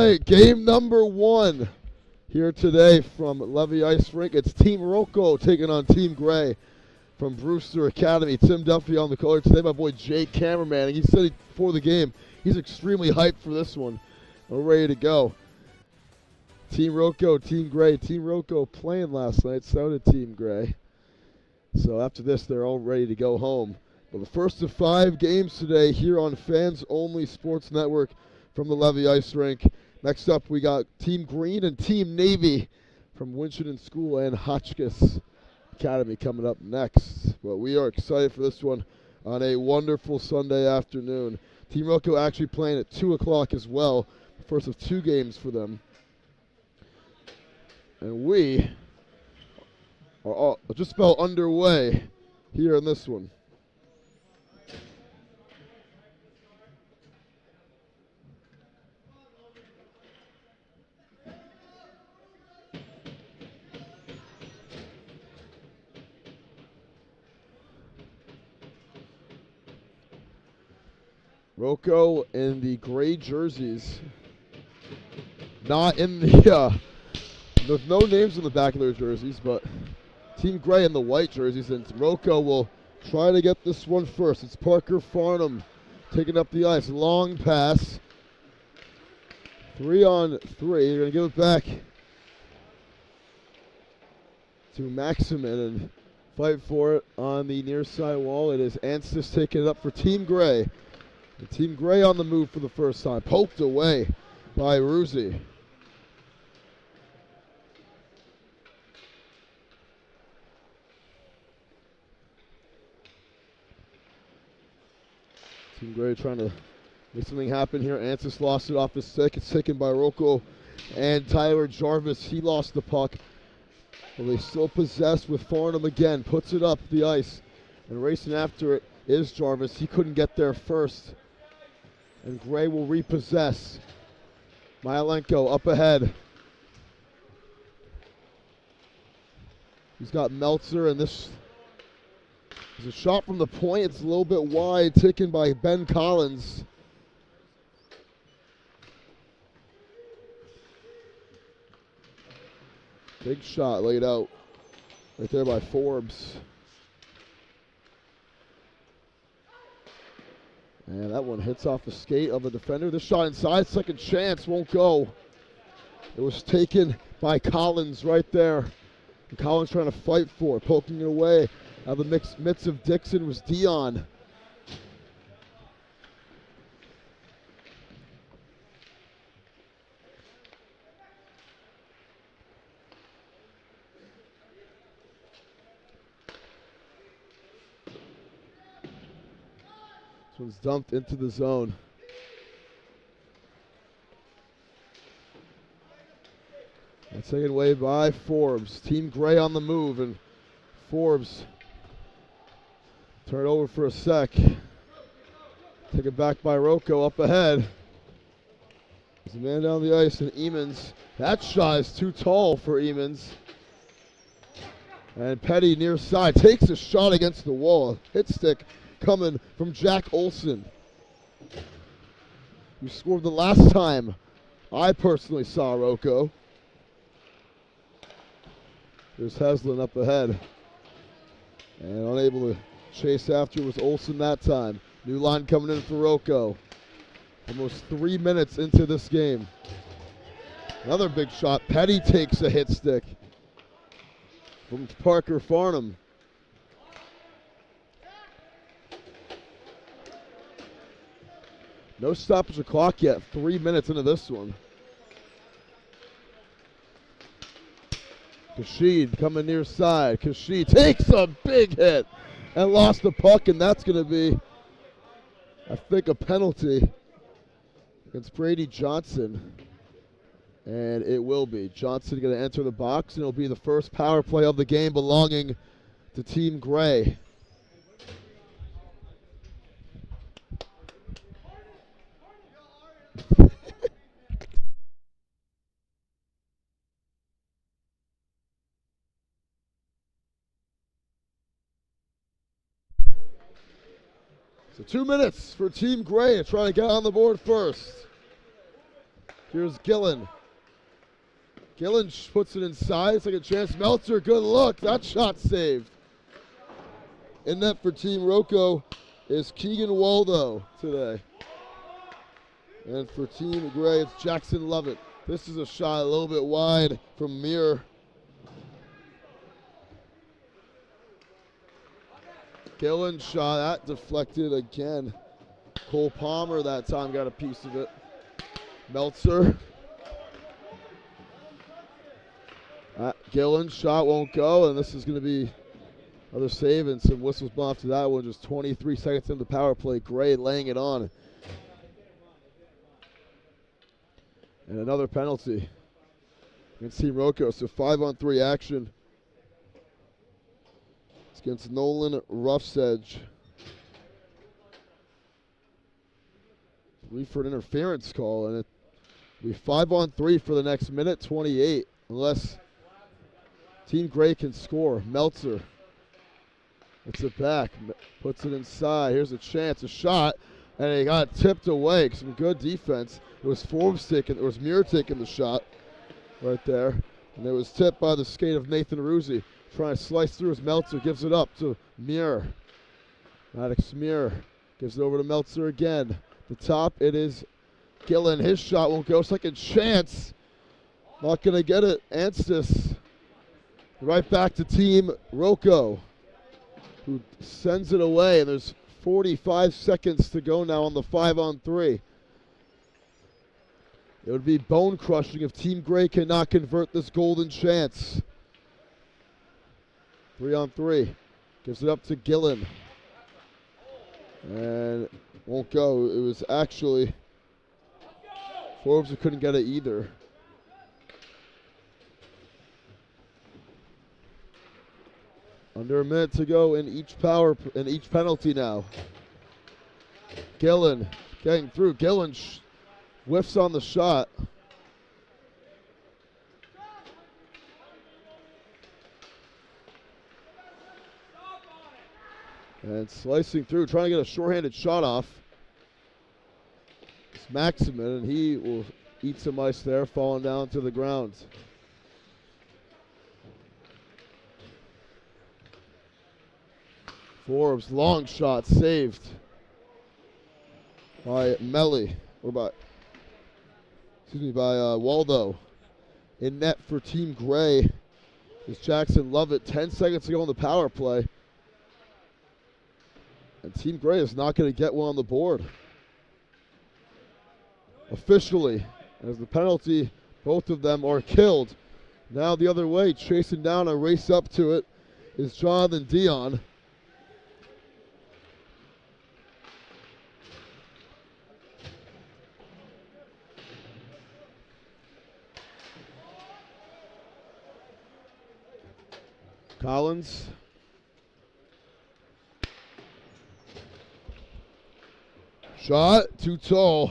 right, game number 1 here today from Levy Ice Rink. It's Team Roco taking on Team Gray from Brewster Academy. Tim Duffy on the color today, my boy Jay Cameraman. And he said before the game he's extremely hyped for this one. We're ready to go. Team Roco, Team Gray. Team Roco playing last night, so did Team Gray. So after this, they're all ready to go home. But the first of 5 games today here on Fans Only Sports Network from the Levy Ice Rink. Next up, we got Team Green and Team Navy from Winchendon School and Hotchkiss Academy coming up next. But we are excited for this one on a wonderful Sunday afternoon. Team Roco actually playing at 2 o'clock as well. The first of 2 games for them. And we are just about underway here in this one. Roco in the gray jerseys. Not in the, there's no names on the back of their jerseys, but Team Gray in the white jerseys, and Roco will try to get this one first. It's Parker Farnham taking up the ice. Long pass. 3-on-3. They're going to give it back to Maximin and fight for it on the near side wall. It is Anstis taking it up for Team Gray. And Team Gray on the move for the first time. Poked away by Ruzi. Team Gray trying to make something happen here. Anstis lost it off his stick. It's taken by Roco and Tyler Jarvis. He lost the puck. Well, they still possessed with Farnham again. Puts it up the ice. And racing after it is Jarvis. He couldn't get there first. And Gray will repossess. Myelenko up ahead. He's got Meltzer, and this is a shot from the point. It's a little bit wide, taken by Ben Collins. Big shot laid out right there by Forbes. And that one hits off the skate of the defender. This shot inside, second chance, won't go. It was taken by Collins right there. And Collins trying to fight for it, poking it away. Out of the midst of Dixon was Dion. This one's dumped into the zone. And taken away by Forbes. Team Gray on the move, and Forbes turn over for a sec. Take it back by Roco up ahead. There's a man down the ice, and Emons. That shot is too tall for Emons. And Petty near side takes a shot against the wall. Hit stick coming from Jack Olson, who scored the last time I personally saw Roco. There's Heslin up ahead. And unable to chase after was Olson that time. New line coming in for Roco. Almost 3 minutes into this game. Another big shot. Petty takes a hit stick from Parker Farnham. No stoppage of clock yet. 3 minutes into this one. Kashid coming near side. Kashid takes a big hit and lost the puck, and that's going to be, I think, a penalty against Brady Johnson. And it will be. Johnson going to enter the box, and it'll be the first power play of the game belonging to Team Gray. So 2 minutes for Team Gray to try to get on the board first. Here's Gillen. Gillen puts it inside. Second chance. Meltzer, good look. That shot saved. In net for Team Roco is Keegan Waldo today. And for Team Gray, it's Jackson Lovett. This is a shot a little bit wide from Muir. Gillen shot, that deflected again. Cole Palmer that time got a piece of it. Meltzer. Gillen shot won't go, and this is going to be another save and some whistles blown after that one. Just 23 seconds into the power play. Gray laying it on. And another penalty against Team Roco. So 5-on-3 action. It's against Nolan Roughsedge. For an interference call, and it'll be 5-on-3 for the next minute 28, unless Team Gray can score. Meltzer gets it back, puts it inside. Here's a chance, a shot, and he got tipped away. Some good defense. It was Muir taking the shot right there, and it was tipped by the skate of Nathan Ruzzi. Trying to slice through as Meltzer gives it up to Muir. Maddox Muir gives it over to Meltzer again. The top, it is Gillen. His shot won't go. Second chance. Not going to get it. Anstis. Right back to Team Roco, who sends it away. And there's 45 seconds to go now on the 5-on-3. It would be bone crushing if Team Gray cannot convert this golden chance. 3-on-3. Gives it up to Gillen. And won't go. It was actually Forbes who couldn't get it either. Under a minute to go in each penalty now. Gillen getting through. Gillen whiffs on the shot. And slicing through, trying to get a shorthanded shot off. It's Maximin, and he will eat some ice there, falling down to the ground. Forbes, long shot, saved by Melly, or by Waldo. In net for Team Gray is Jackson Lovett. 10 seconds to go on the power play. And Team Gray is not going to get one on the board. Officially, as the penalty, both of them are killed. Now the other way, chasing down a race up to it is Jonathan Dion. Collins. Shot, too tall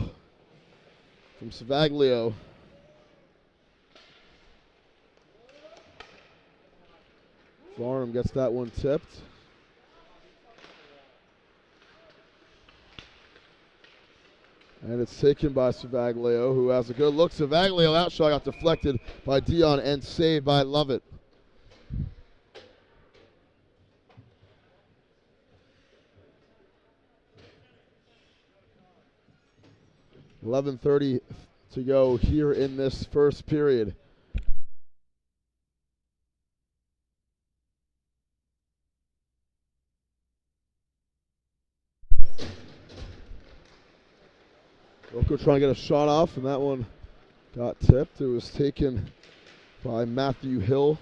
from Savaglio. Farnham gets that one tipped. And it's taken by Savaglio, who has a good look. Savaglio, that shot got deflected by Dion and saved by Lovett. .11:30 to go here in this first period. Roco trying to get a shot off, and that one got tipped. It was taken by Matthew Hill.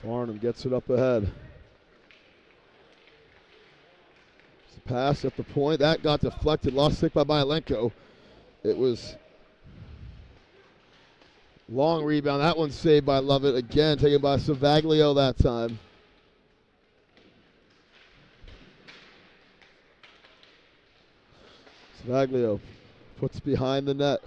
Farnham gets it up ahead. It's a pass at the point. That got deflected. Lost stick by Myelenko. It was long rebound. That one saved by Lovett. Again, taken by Savaglio that time. Savaglio puts behind the net.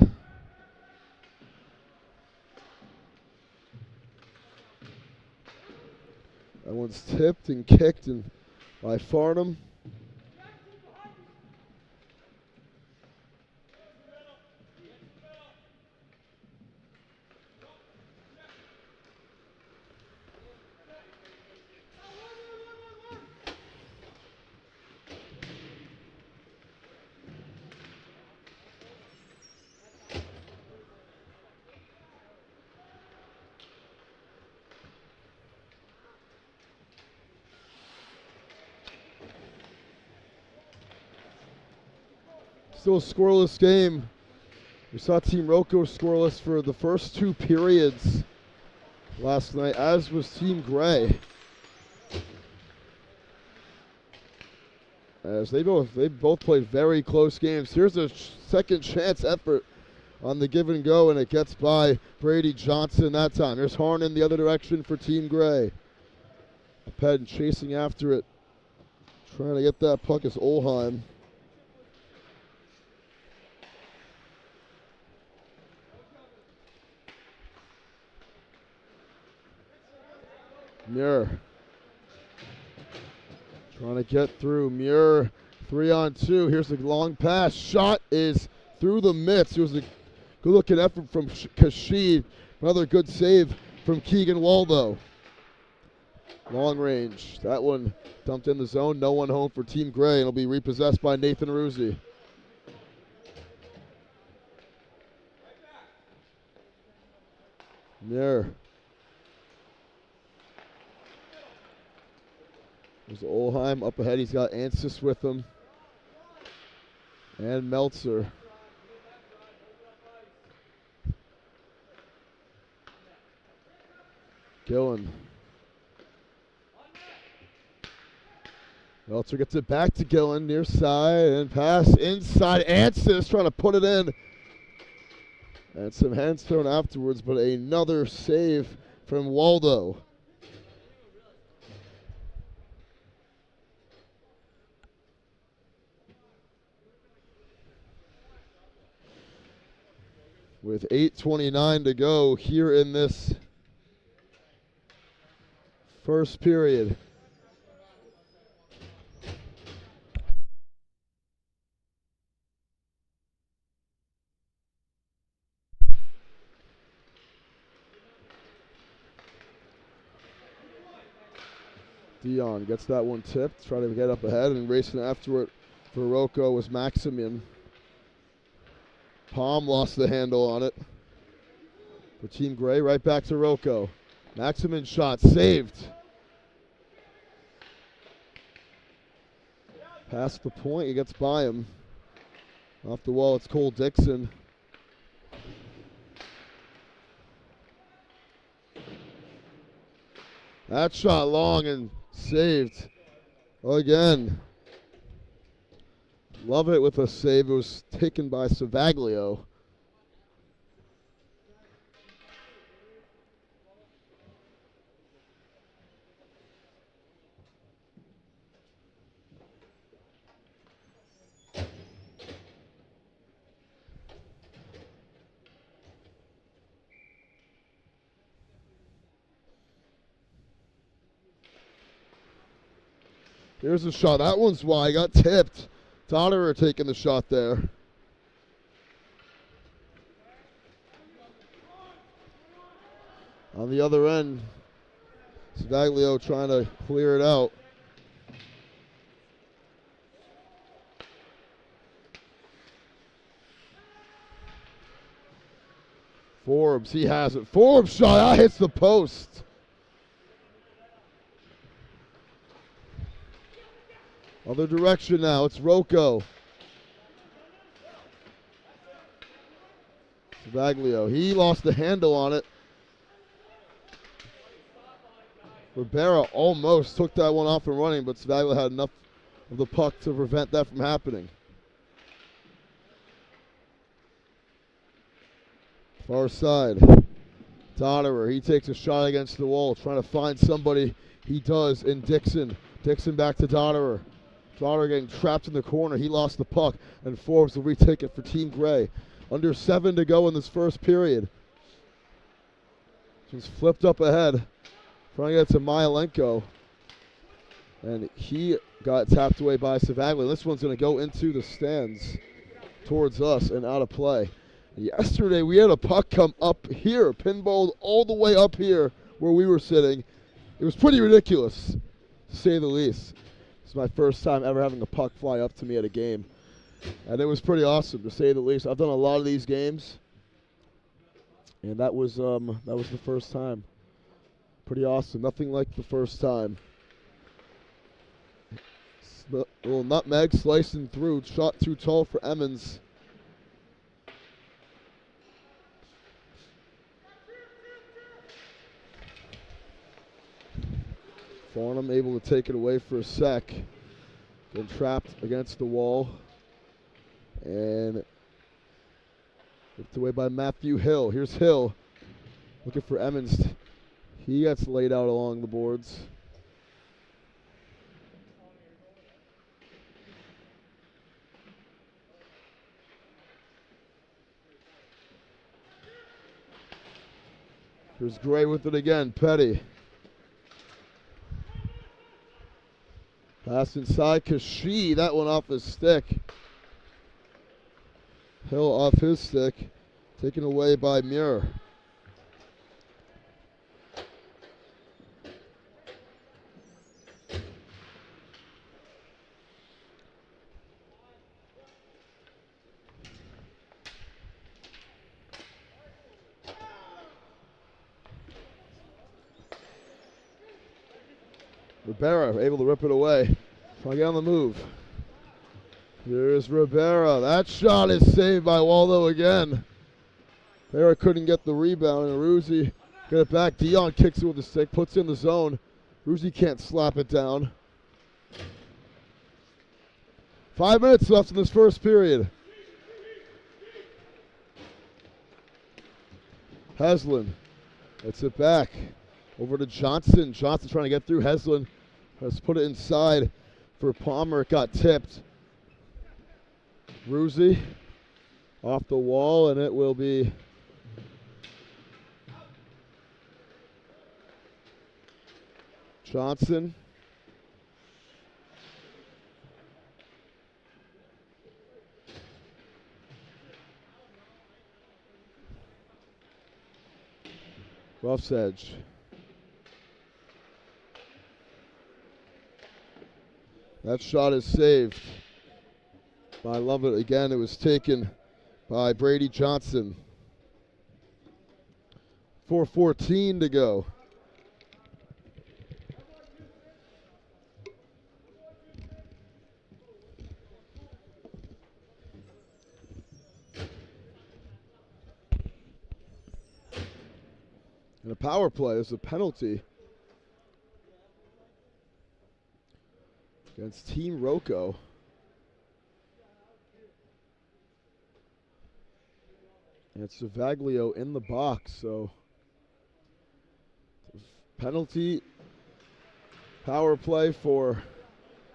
one's tipped and kicked and by Farnham. Still a scoreless game. We saw Team Roco scoreless for the first 2 periods last night, as was Team Gray. As they both played very close games. Here's a second chance effort on the give and go, and it gets by Brady Johnson that time. Here's Harnan the other direction for Team Gray. Penn chasing after it, trying to get that puck is Olheim. Muir trying to get through. Muir 3-on-2. Here's a long pass. Shot is through the mitts. It was a good looking effort from Kashid. Another good save from Keegan Waldo. Long range. That one dumped in the zone. No one home for Team Gray. It'll be repossessed by Nathan Ruzzi. Muir. There's Olheim up ahead. He's got Ansis with him. And Meltzer. Gillen. Meltzer gets it back to Gillen, near side, and pass inside. Ansis trying to put it in. And some hands thrown afterwards, but another save from Waldo. With 8:29 to go here in this first period. Dion gets that one tipped, trying to get up ahead, and racing after it for Roco was Maximian. Palm lost the handle on it. For Team Gray, right back to Roco. Maximian shot, saved. Past the point, he gets by him. Off the wall, it's Cole Dixon. That shot long and saved again. Love it with a save. It was taken by Savaglio. Here's a shot. That one's wide. Got tipped. Donnerer taking the shot there. On the other end, Savaglio trying to clear it out. Forbes, he has it. Forbes shot, that hits the post. Other direction now, it's Roco. Savaglio, he lost the handle on it. Rivera almost took that one off and running, but Savaglio had enough of the puck to prevent that from happening. Far side. Donnerer, he takes a shot against the wall, trying to find somebody. He does in Dixon. Dixon back to Donnerer. Donnerer getting trapped in the corner. He lost the puck, and Forbes will retake it for Team Gray. Under 7 to go in this first period. Just flipped up ahead. Trying to get to Myelenko. And he got tapped away by Savaglia. This one's going to go into the stands towards us and out of play. Yesterday we had a puck come up here, pinballed all the way up here where we were sitting. It was pretty ridiculous, to say the least. It's my first time ever having a puck fly up to me at a game. And it was pretty awesome, to say the least. I've done a lot of these games, and that was the first time. Pretty awesome. Nothing like the first time. A little nutmeg slicing through. Shot too tall for Emmons. Farnham able to take it away for a sec. Getting trapped against the wall. And ripped away by Matthew Hill. Here's Hill looking for Emmons. He gets laid out along the boards. Here's Gray with it again. Petty. Pass inside. Kashi. That one off his stick. Hill off his stick. Taken away by Muir. Rivera able to rip it away. Trying to get on the move. Here's Rivera. That shot is saved by Waldo again. Rivera couldn't get the rebound, and Ruzzi got it back. Dion kicks it with the stick, puts it in the zone. Ruzzi can't slap it down. 5 minutes left in this first period. Heslin gets it back. Over to Johnson. Johnson trying to get through. Heslin has put it inside for Palmer. It got tipped. Ruzzi off the wall, and it will be Johnson. Rough's edge. That shot is saved by Lovett. Again, it was taken by Brady Johnson. 4:14 to go. And a power play is a penalty against Team Roco. And it's Savaglio in the box, so penalty, power play for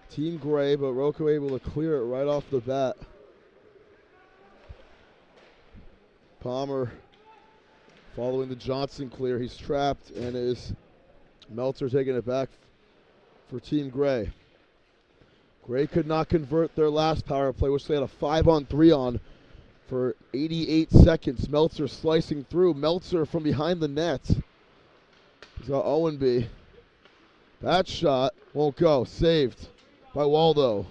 Team Gray, but Roco able to clear it right off the bat. Palmer following the Johnson clear. He's trapped, and is Meltzer taking it back for Team Gray. Gray could not convert their last power play, which they had a 5-on-3 on for 88 seconds. Meltzer slicing through. Meltzer from behind the net. He's got Owenby. That shot won't go. Saved by Waldo.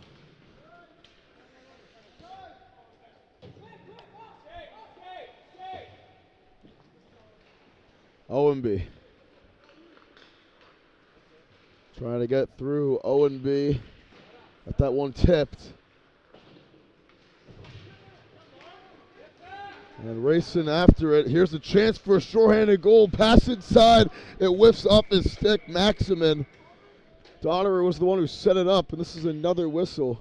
Owenby trying to get through. Owenby got that one tipped. And racing after it. Here's a chance for a shorthanded goal. Pass inside. It whiffs off his stick. Maximin. Donnerer was the one who set it up, and this is another whistle.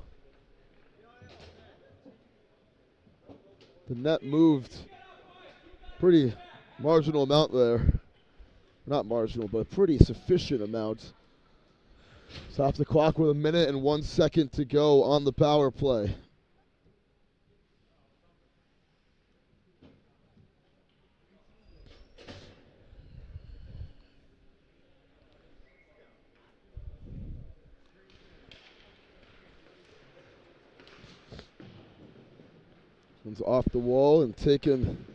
The net moved. Pretty marginal amount there. Not marginal, but a pretty sufficient amount. Stop the clock with 1 minute and 1 second to go on the power play. One's off the wall and taken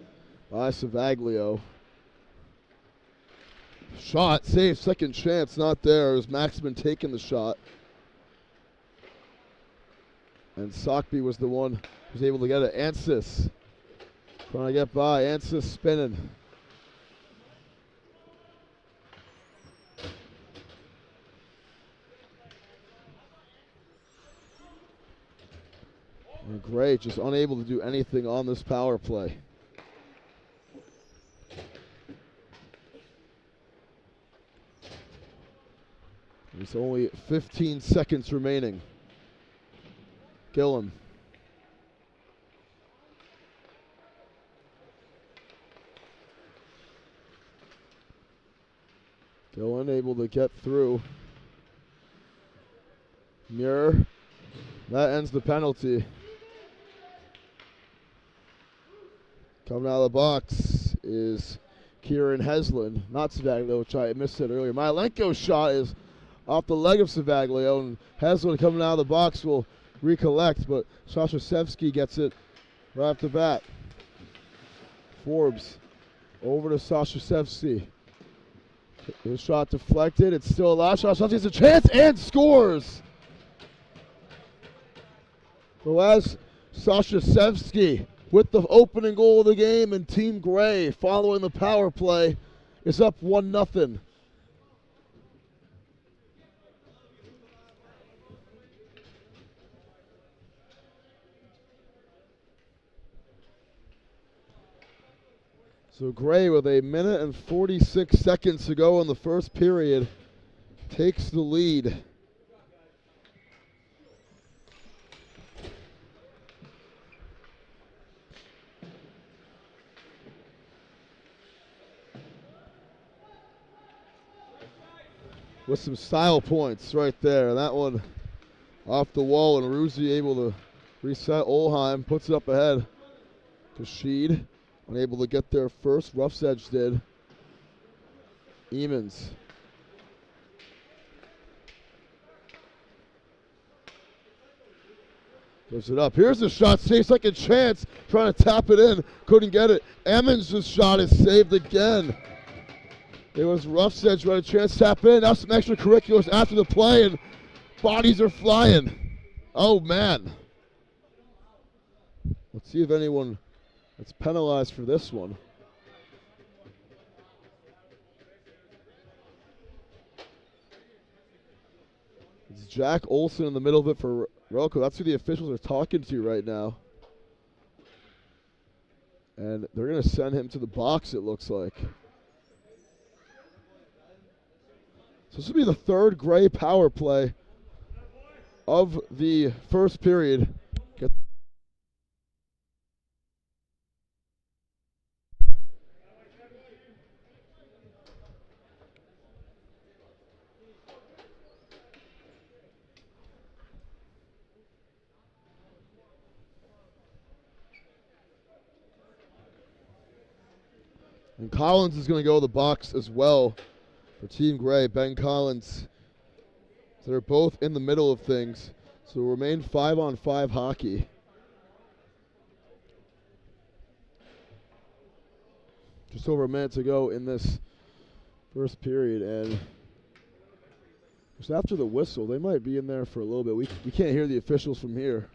by Savaglio. Shot, saved, second chance, not there. It was Maxman taking the shot. And Sockby was the one who was able to get it. Ansis trying to get by. Ansis spinning. And Gray just unable to do anything on this power play. There's only 15 seconds remaining. Gillum. Gillum able to get through. Muir. That ends the penalty. Coming out of the box is Kieran Heslin, not Savaglio, which I missed it earlier. Mylenko's shot is off the leg of Savaglio, and Heslin coming out of the box will recollect, but Sashasevsky gets it right off the bat. Forbes over to Sashasevsky. His shot deflected. It's still alive. Sashasevsky has a chance and scores. So as Sashasevsky with the opening goal of the game, and Team Gray following the power play is up 1-0. So Gray, with a minute and 46 seconds to go in the first period, takes the lead. With some style points right there. That one off the wall, and Ruzzi able to reset. Olheim puts it up ahead to Sheed. Unable to get there first. Rough's Edge did. Emons. Gives it up. Here's the shot. Saves second chance. Trying to tap it in. Couldn't get it. Emmons' shot is saved again. It was Rough's Edge right a chance to tap in. Now some extracurriculars after the play, and bodies are flying. Oh, man. Let's see if anyone that's penalized for this one. It's Jack Olson in the middle of it for Roco. That's who the officials are talking to right now. And they're going to send him to the box, it looks like. So this will be the third Gray power play of the first period. And Collins is going to go to the box as well for Team Gray. Ben Collins. So they're both in the middle of things. So we'll remain 5-on-5 hockey. Just over a minute to go in this first period. And just after the whistle, they might be in there for a little bit. We can't hear the officials from here.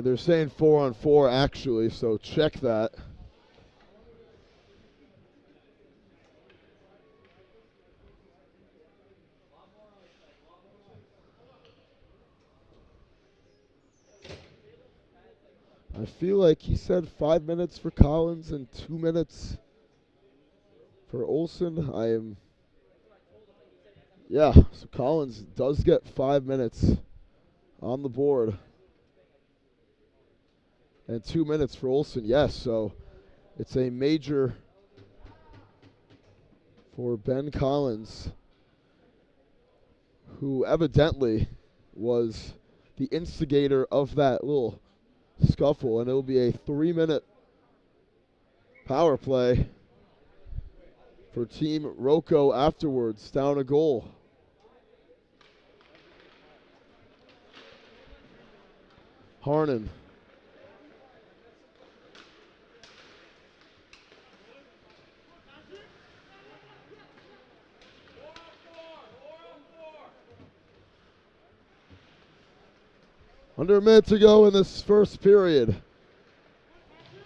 They're saying 4-on-4 actually, so check that. I feel like he said 5 minutes for Collins and 2 minutes for Olson. Yeah, so Collins does get 5 minutes on the board. And 2 minutes for Olson, yes. So It's a major for Ben Collins, who evidently was the instigator of that little scuffle, and it'll be a 3-minute power play for Team Roco afterwards, down a goal. Harnan. Under a minute to go in this first period.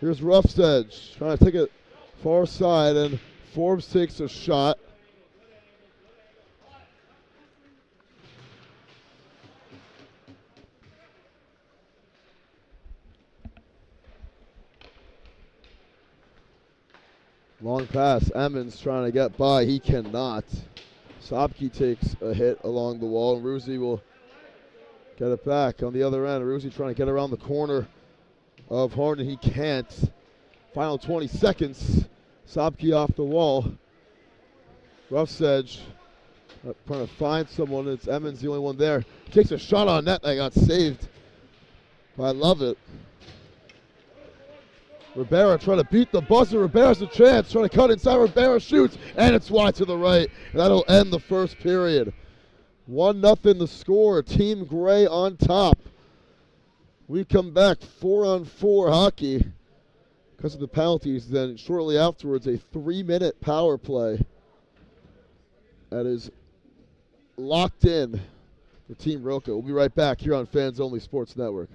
Here's Rough's Edge trying to take it far side, and Forbes takes a shot. Long pass. Emmons trying to get by. He cannot. Sobke takes a hit along the wall, and Ruzi will get it back on the other end. Ruzi trying to get around the corner of Harden. He can't. Final 20 seconds. Sobke off the wall. Rough's Edge trying to find someone. It's Emmons, the only one there. Takes a shot on net that got saved by Lovett. Rivera trying to beat the buzzer. Rivera's a chance. Trying to cut inside. Rivera shoots, and it's wide to the right. And that'll end the first period. 1-0 the score. Team Gray on top. We come back 4-on-4 hockey because of the penalties. Then shortly afterwards, a 3-minute power play that is locked in for Team Roco. We'll be right back here on Fans Only Sports Network.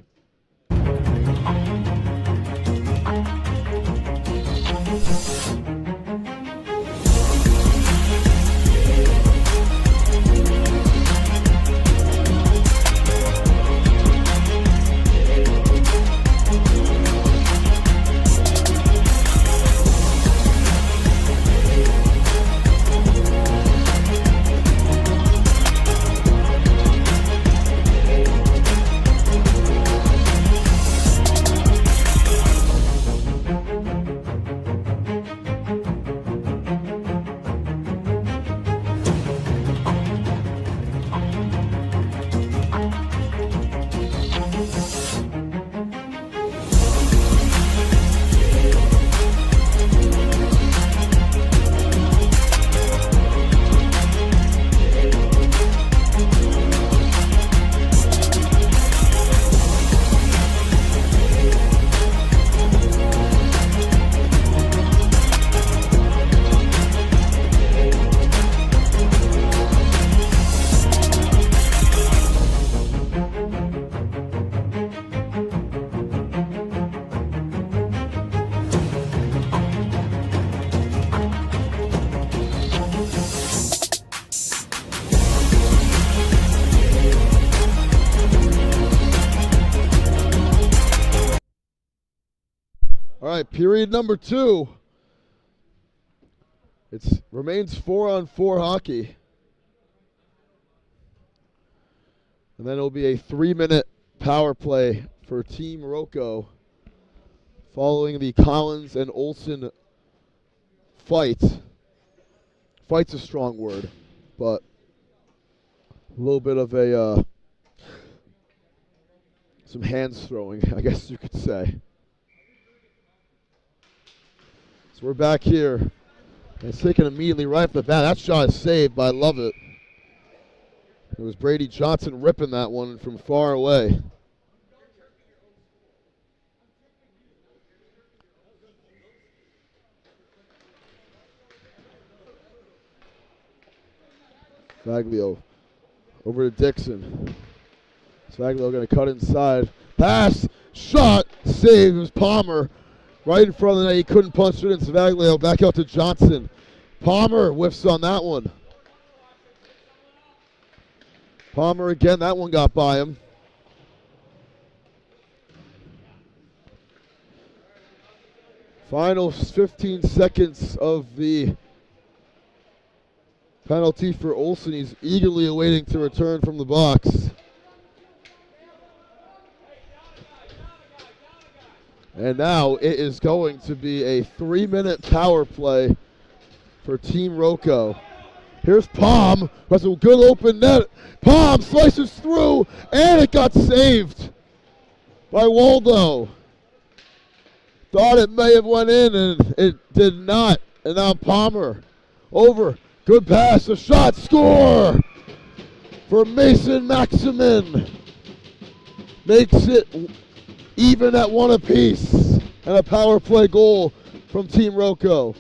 All right, period number 2. It remains 4-on-4 hockey. And then it'll be a 3-minute power play for Team Roco following the Collins and Olsen fight. Fight's a strong word, but a little bit of a some hands throwing, I guess you could say. So we're back here. And it's taken immediately right off the bat. That shot is saved by Lovett. It was Brady Johnson ripping that one from far away. Faglio over to Dixon. Faglio going to cut inside. Pass, shot, save. It was Palmer right in front of the net. He couldn't punch it in. Faglio back out to Johnson. Palmer whiffs on that one. Palmer again, that one got by him. Final 15 seconds of the penalty for Olsen. He's eagerly awaiting to return from the box. And now it is going to be a 3-minute power play for Team Roco. Here's Palm, who has a good open net. Palm slices through, and it got saved by Waldo. Thought it may have went in, and it did not. And now Palmer over. Good pass, a shot, score for Mason Maximin. Makes it even at 1 apiece. And a power play goal from Team Roco.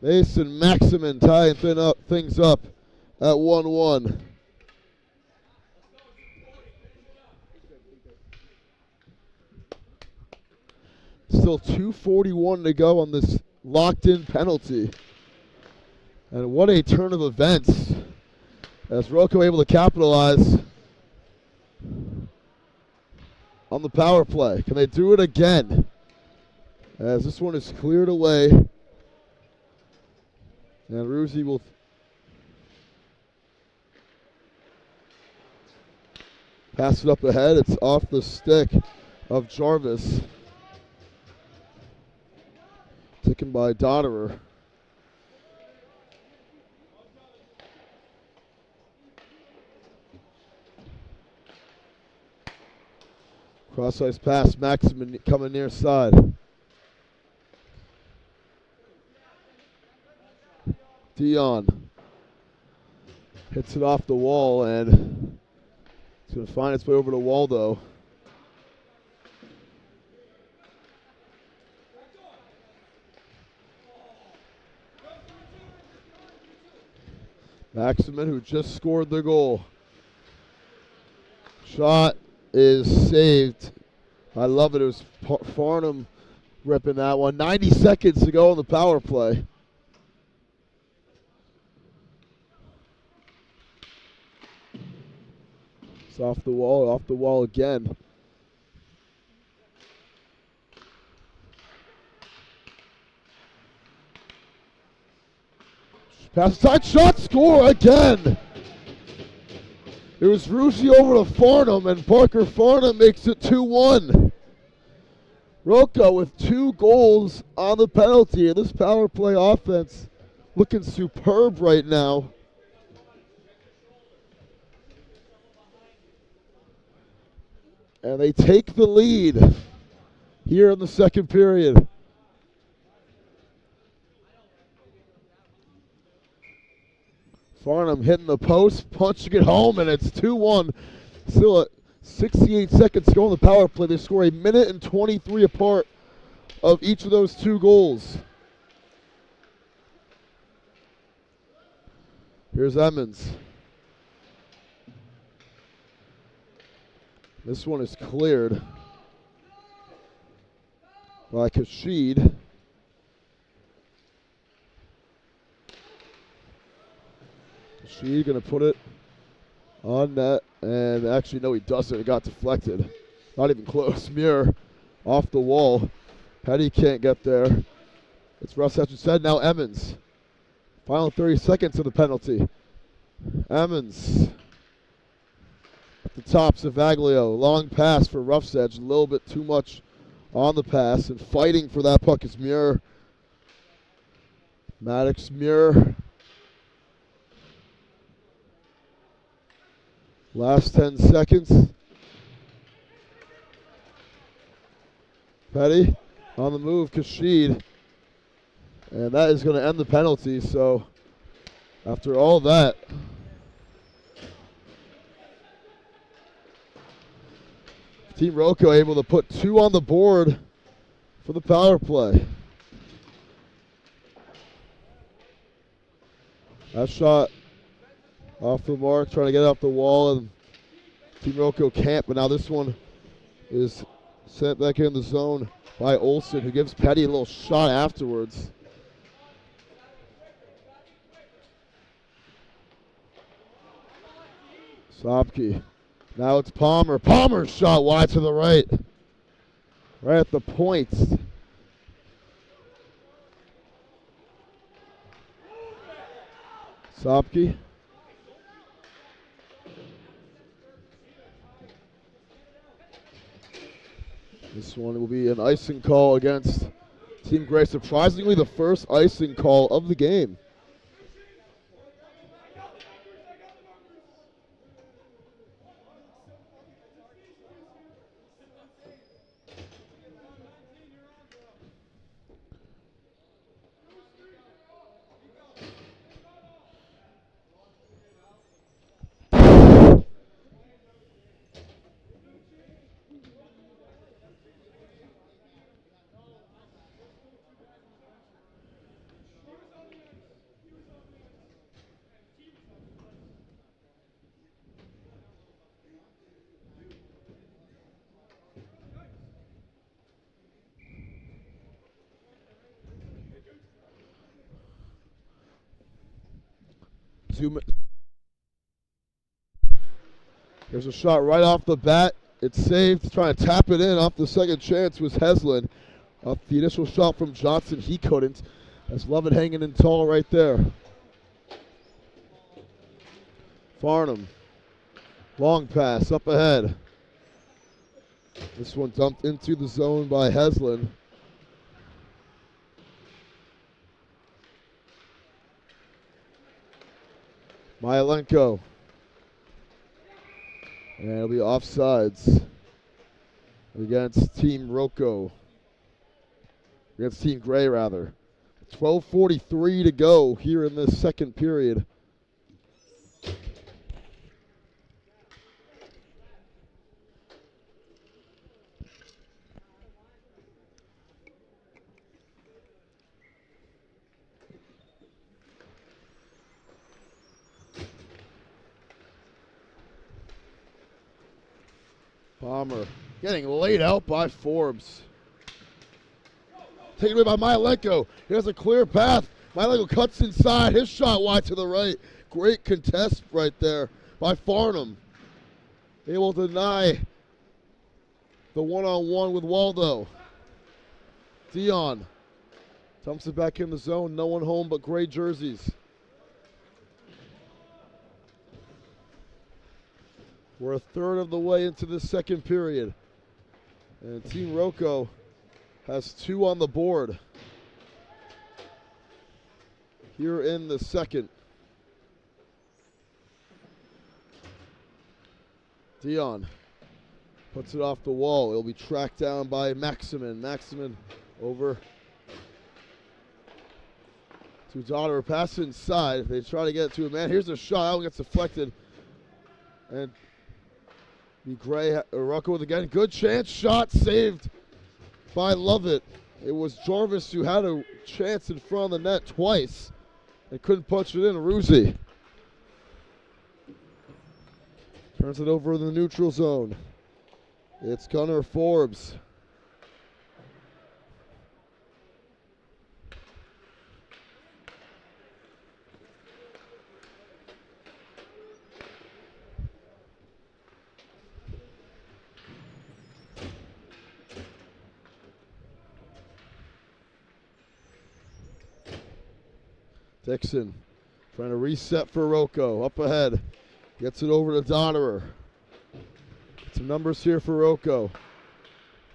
Mason Maximin tying things up at 1-1. Still 2:41 to go on this locked-in penalty. And what a turn of events as Roco able to capitalize on the power play. Can they do it again? As this one is cleared away. And Ruzi will pass it up ahead. It's off the stick of Jarvis. Taken by Donnerer. Cross-ice pass, Maximin coming near side. Dion hits it off the wall, and it's going to find its way over to Waldo. Maximin, who just scored the goal. Shot is saved. I love it. It was Farnham ripping that one. 90 seconds to go on the power play. It's off the wall again. Pass side shot, score again. It was Rusi over to Farnham, and Parker Farnham makes it 2-1. Roco with 2 goals on the penalty, and this power play offense looking superb right now. And they take the lead here in the second period. Farnham hitting the post, punching it home, and it's 2-1. Still at 68 seconds to go on the power play. They score 1 minute and 23 apart of each of those 2 goals. Here's Emmons. This one is cleared by Kashid. Kashid going to put it on net, and actually, no, he doesn't. It got deflected. Not even close. Muir off the wall. Petty can't get there. It's Russ Hutchinson. Now Emmons. Final 30 seconds of the penalty. Emmons. At the top, Savaglio. Long pass for Rough's Edge. A little bit too much on the pass. And fighting for that puck is Muir. Maddox, Muir. Last 10 seconds. Petty on the move, Kashid. And that is going to end the penalty. So after all that, Team Roco able to put 2 on the board for the power play. That shot off the mark, trying to get it off the wall, and Team Roco can't, but now this one is sent back in the zone by Olsen, who gives Petty a little shot afterwards. Sopke. Now it's Palmer. Palmer's shot wide to the right. Right at the point. Sopke. This one will be an icing call against Team Gray. Surprisingly, the first icing call of the game. Here's a shot right off the bat. It's saved. Trying to tap it in off the second chance was Heslin. Off the initial shot from Johnson, he couldn't. That's Lovett hanging in tall right there. Farnham. Long pass up ahead. This one dumped into the zone by Heslin. Myelenko. And it'll be offsides against Team Roco. Against Team Gray, rather. 12:43 to go here in this second period. Palmer getting laid out by Forbes. Taken away by Myelenko. Here's a clear path. Myelenko cuts inside. His shot wide to the right. Great contest right there by Farnham. Able to deny the one-on-one with Waldo. Dion dumps it back in the zone. No one home but gray jerseys. We're a third of the way into the second period. And Team Roco has 2 on the board here in the second. Dion puts it off the wall. It'll be tracked down by Maximin. Maximin over to Donner. Pass inside. They try to get it to a man. Here's a shot. That one gets deflected. And Gray, Roco with again. Good chance. Shot saved by Lovett. It was Jarvis who had a chance in front of the net twice and couldn't punch it in. Ruzzi turns it over in the neutral zone. It's Gunnar Forbes. Dixon trying to reset for Roco. Up ahead. Gets it over to Donnerer. Some numbers here for Roco.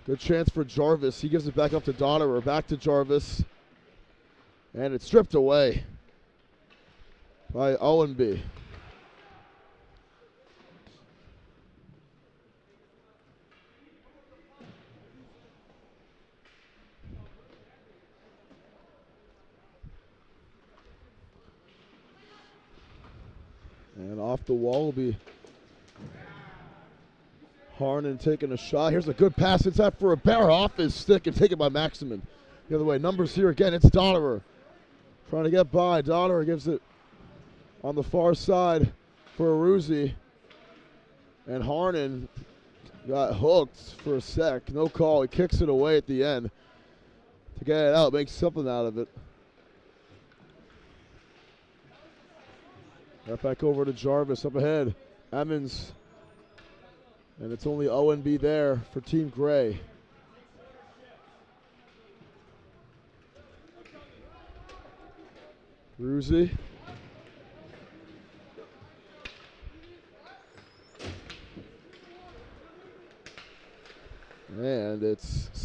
Good chance for Jarvis. He gives it back up to Donnerer. Back to Jarvis. And it's stripped away by Owenby. And off the wall will be Harnan taking a shot. Here's a good pass inside for a bear off his stick and taken by Maximin. The other way. Numbers here again. It's Donnerer trying to get by. Donnerer gives it on the far side for Aruzzi. And Harnan got hooked for a sec. No call. He kicks it away at the end to get it out. Makes something out of it. Right back over to Jarvis up ahead. Emmons. And it's only Owenby there for Team Gray. Ruzzi.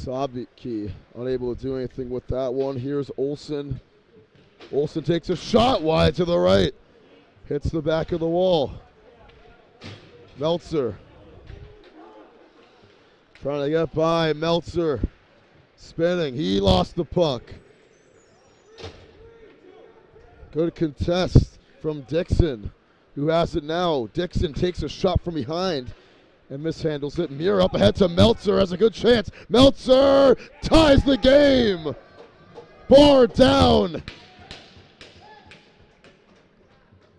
Sabiki unable to do anything with that one. Here's Olsen. Olsen takes a shot wide to the right. Hits the back of the wall. Meltzer trying to get by. Meltzer spinning. He lost the puck. Good contest from Dixon, who has it now. Dixon takes a shot from behind and mishandles it. Muir up ahead to Meltzer, has a good chance. Meltzer ties the game. Bar down.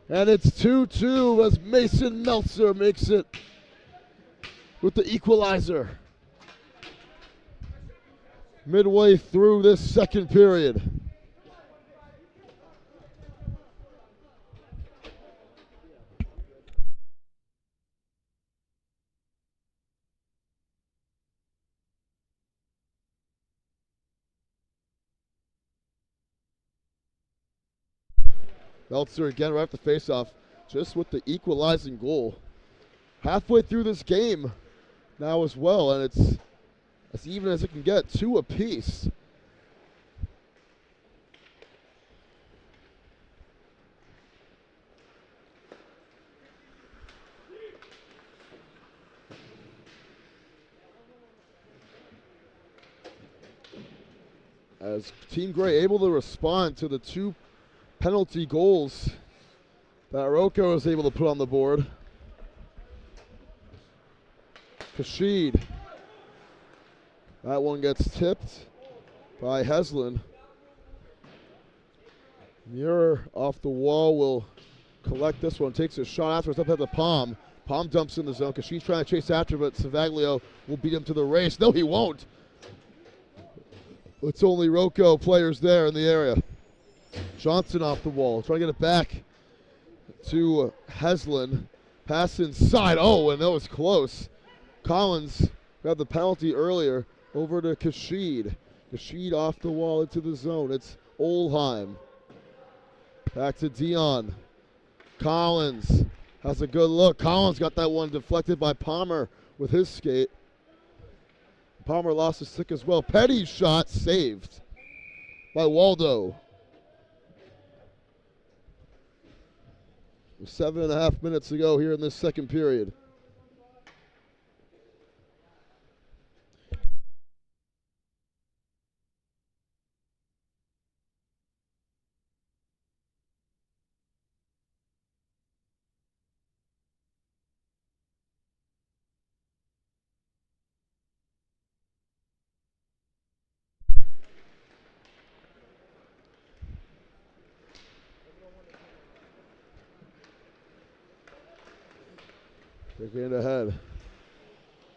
And it's 2-2 as Mason Meltzer makes it with the equalizer. Midway through this second period. Meltzer again right off the faceoff, just with the equalizing goal. Halfway through this game now as well, and it's as even as it can get, 2 apiece. As Team Gray able to respond to the 2 penalty goals that Roco was able to put on the board. Kashid. That one gets tipped by Heslin. Muir off the wall will collect this one. Takes a shot afterwards up at the Palm. Palm dumps in the zone. Kashid's trying to chase after, but Savaglio will beat him to the race. No, he won't. It's only Roco players there in the area. Johnson off the wall, trying to get it back to Heslin. Pass inside, oh, and that was close. Collins got the penalty earlier, over to Kashid. Kashid off the wall into the zone. It's Olheim. Back to Dion. Collins has a good look. Collins got that one deflected by Palmer with his skate. Palmer lost his stick as well. Petty's shot saved by Waldo. 7.5 minutes to go here in this second period. They're getting ahead.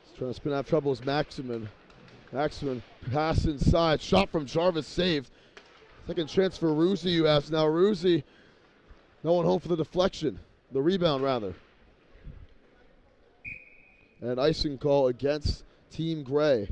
He's trying to spin out trouble is Maximin. Maximin pass inside. Shot from Jarvis saved. Second chance for Ruzzi, who has now Ruzzi. No one home for the deflection. The rebound, rather. And icing call against Team Gray.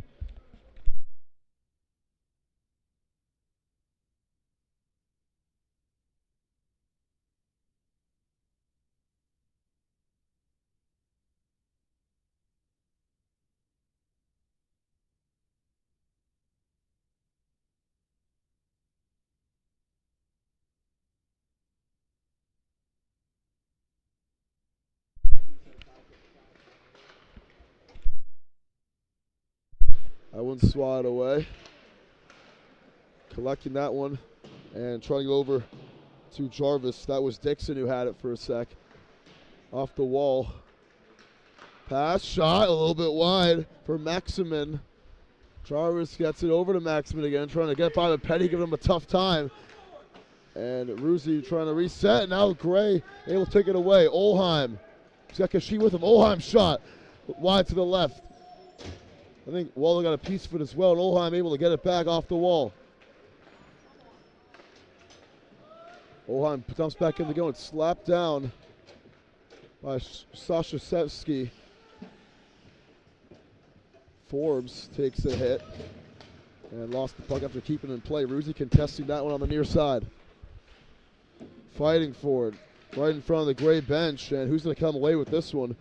That one swatted away. Collecting that one and trying to go over to Jarvis. That was Dixon who had it for a sec. Off the wall. Pass, shot, a little bit wide for Maximin. Jarvis gets it over to Maximin again, trying to get by the Petty, giving him a tough time. And Ruzzi trying to reset. Now Gray able to take it away. Olheim. He's got Kashid with him. Olheim shot wide to the left. I think Waldo got a piece of it as well, and Olheim able to get it back off the wall. Olheim dumps back in the go and slapped down by Sashasevsky. Forbes takes a hit and lost the puck after keeping it in play. Ruzzi contesting that one on the near side. Fighting for it right in front of the Gray bench, and who's going to come away with this one?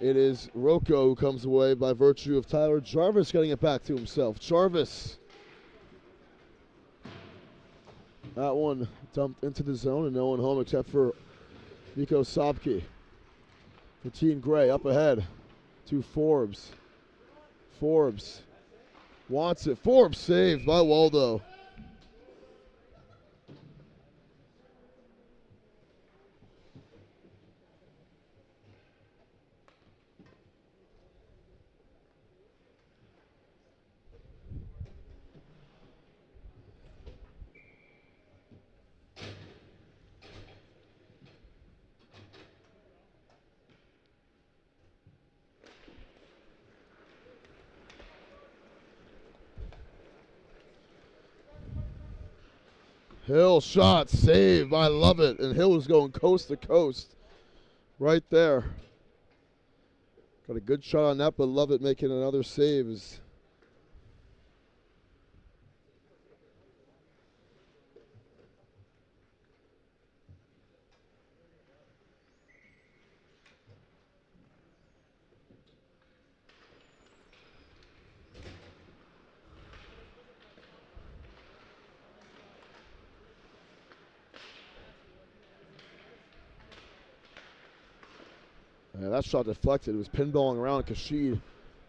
It is Roco who comes away by virtue of Tyler Jarvis getting it back to himself. Jarvis. That one dumped into the zone and no one home except for Nico Sobke. For Team Gray up ahead to Forbes. Forbes wants it. Forbes saved by Waldo. Hill shot saved. I love it. And Hill is going coast to coast right there. Got a good shot on that, but love it making another save. Yeah, that shot deflected. It was pinballing around. Kashid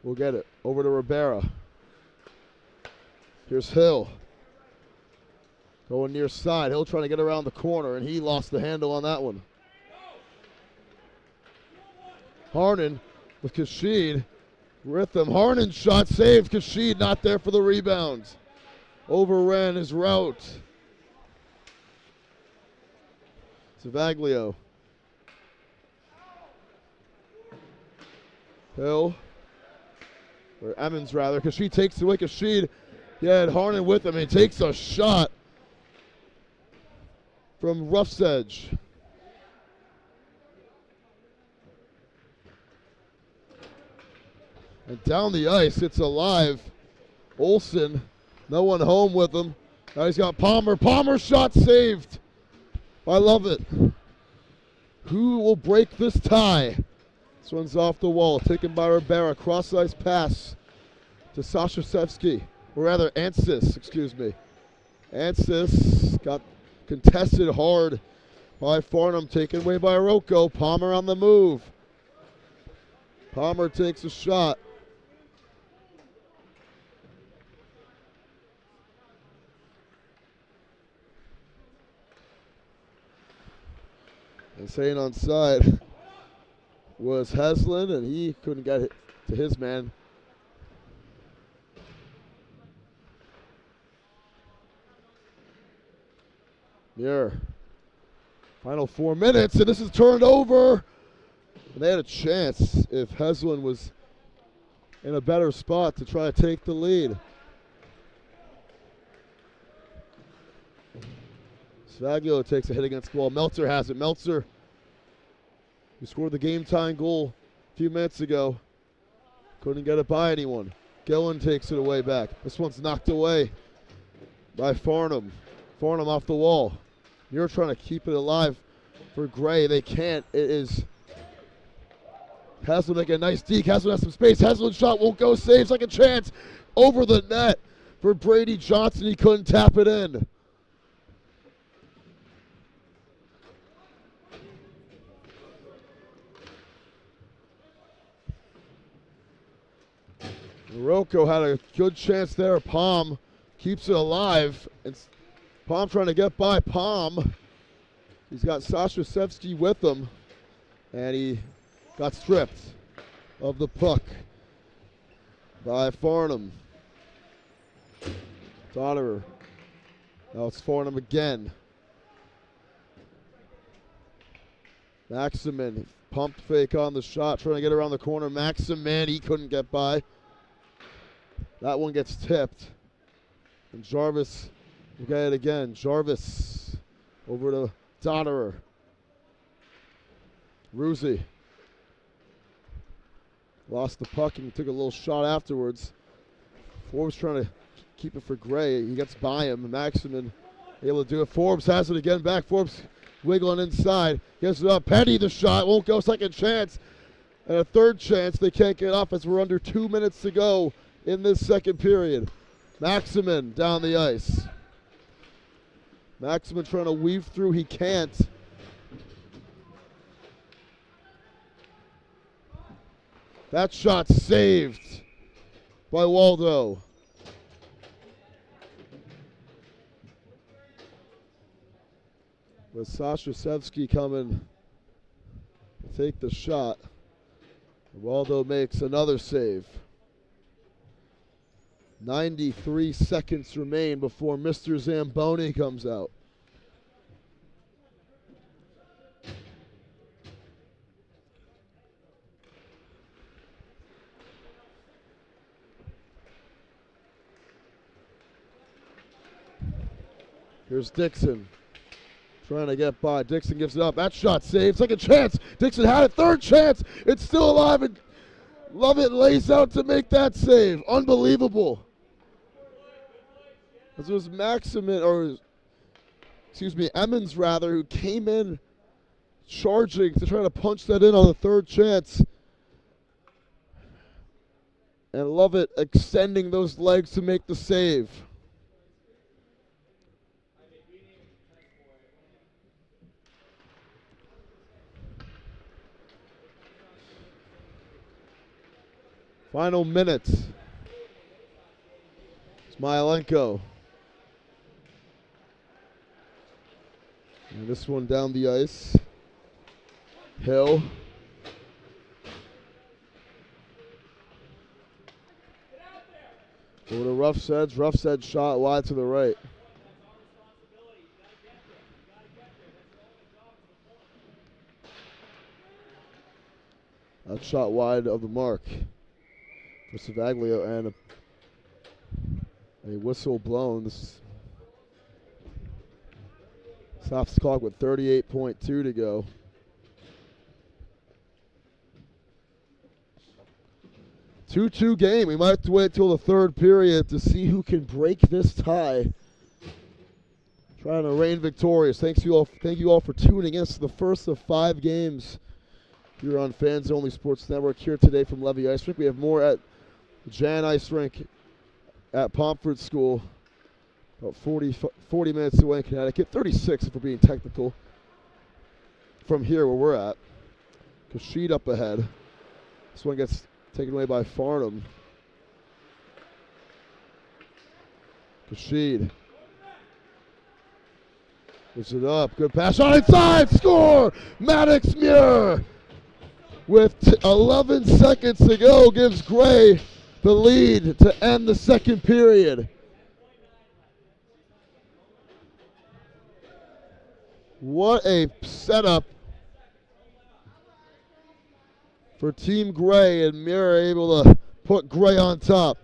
will get it. Over to Rivera. Here's Hill. Going near side. Hill trying to get around the corner, and he lost the handle on that one. Harnan with Kashid with him. Harnan shot saved. Kashid not there for the rebound. Overran his route. Zavaglio. Hill, or Emmons rather, Kashid takes it away. Kashid, yeah, and Harnan with him. He takes a shot from Rough's Edge. And down the ice, it's alive. Olsen, no one home with him. Now he's got Palmer. Palmer shot saved. I love it. Who will break this tie? This one's off the wall, taken by Rivera. Cross-ice pass to Sashasevsky, or rather Ansis, excuse me. Ansis got contested hard by Farnham, taken away by Roco. Palmer on the move. Palmer takes a shot. And saying onside was Heslin, and he couldn't get it to his man. Here, final 4 minutes, and this is turned over. And they had a chance if Heslin was in a better spot to try to take the lead. Svaglio takes a hit against the wall. Meltzer has it. Meltzer, who scored the game-tying goal a few minutes ago, couldn't get it by anyone. Gillen takes it away back. This one's knocked away by Farnham. Farnham off the wall. You're trying to keep it alive for Gray. They can't. It is Haslund making a nice deke. Haslund has some space. Haslund shot won't go. Save. Second chance over the net for Brady Johnson. He couldn't tap it in. Roco had a good chance there. Palm keeps it alive. It's Palm trying to get by Palm. He's got Sashasevsky with him. And he got stripped of the puck by Farnham. Donnerer. Now it's Farnham again. Maximin, pumped fake on the shot, trying to get around the corner. Maximin, he couldn't get by. That one gets tipped. And Jarvis will get it again. Jarvis over to Donnerer. Ruzi lost the puck and took a little shot afterwards. Forbes trying to keep it for Gray. He gets by him. Maximin able to do it. Forbes has it again back. Forbes wiggling inside. Gets it up. Petty the shot. Won't go. Second chance. And a third chance they can't get off as we're under 2 minutes to go in this second period. Maximin down the ice. Maximin trying to weave through. He can't. That shot saved by Waldo. With Sashasevsky coming to take the shot. Waldo makes another save. 93 seconds remain before Mr. Zamboni comes out. Here's Dixon trying to get by. Dixon gives it up. That shot saved. Second chance. Dixon had it. Third chance. It's still alive. And Lovett lays out to make that save. Unbelievable. This was Maximin, or excuse me, Emmons rather, who came in charging to try to punch that in on the third chance. And Lovett extending those legs to make the save. Final minutes. Smilenko. And this one down the ice. Hill. Over to Roughsedge. Roughsedge shot wide to the right. That shot wide of the mark for Savaglio, and a whistle blown. This stops the clock with 38.2 to go. Two-two game. We might have to wait till the third period to see who can break this tie. Trying to reign victorious. Thank you all for tuning in. This is the first of 5 games here on Fans Only Sports Network. Here today from Levy Ice Rink. We have more at Jan Ice Rink at Pomfret School. About 40 minutes away in Connecticut. 36 if we're being technical. From here where we're at. Kashid up ahead. This one gets taken away by Farnham. Kashid. Gives it up. Good pass. Shot inside. Score! Maddox Muir with 11 seconds to go gives Gray the lead to end the second period. What a setup for Team Gray, and Muir able to put Gray on top.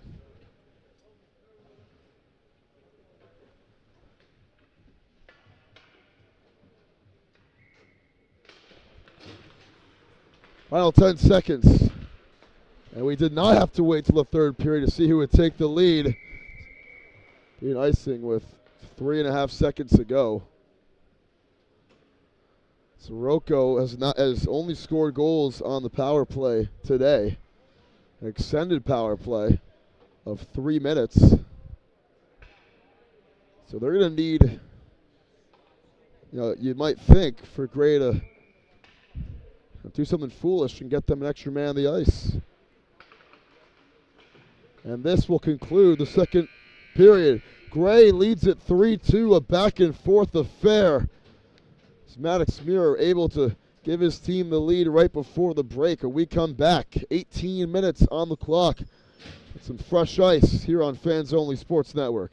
Final 10 seconds. And we did not have to wait till the third period to see who would take the lead. Being icing with 3.5 seconds to go. So Roco has only scored goals on the power play today. An extended power play of 3 minutes. So they're going to need, you might think, for Gray to do something foolish and get them an extra man on the ice. And this will conclude the second period. Gray leads it 3-2, a back and forth affair. Maddox Muir able to give his team the lead right before the break. And we come back, 18 minutes on the clock. With some fresh ice here on Fans Only Sports Network.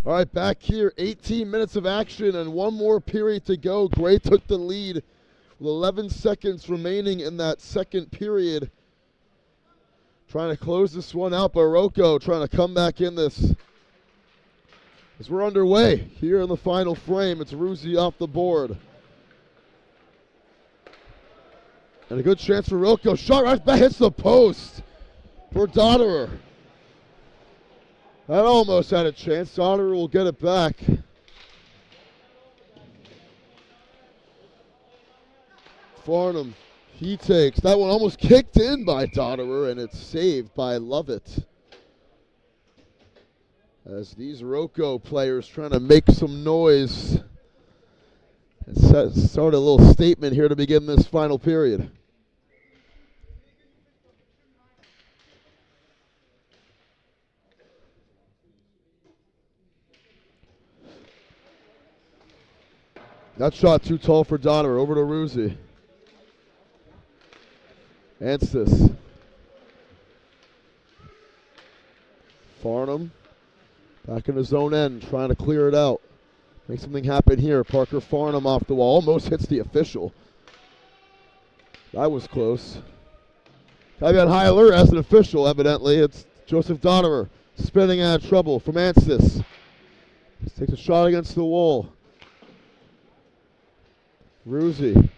All right, back here, 18 minutes of action and one more period to go. Gray took the lead with 11 seconds remaining in that second period. Trying to close this one out, but Roco trying to come back in this. As we're underway here in the final frame, it's Ruzi off the board. And a good chance for Roco. Shot right back, hits the post for Dotterer. That almost had a chance. Dotterer will get it back. Farnham, he takes. That one almost kicked in by Dotterer, and it's saved by Lovett. As these Roco players trying to make some noise and start a little statement here to begin this final period. That shot too tall for Dotterer. Over to Ruzi. Anstis. Farnham. Back in his own end, trying to clear it out. Make something happen here. Parker Farnham off the wall. Almost hits the official. That was close. Gotta be on high alert as an official, evidently. It's Joseph Dotterer spinning out of trouble from Anstis. Takes a shot against the wall. Ruzi.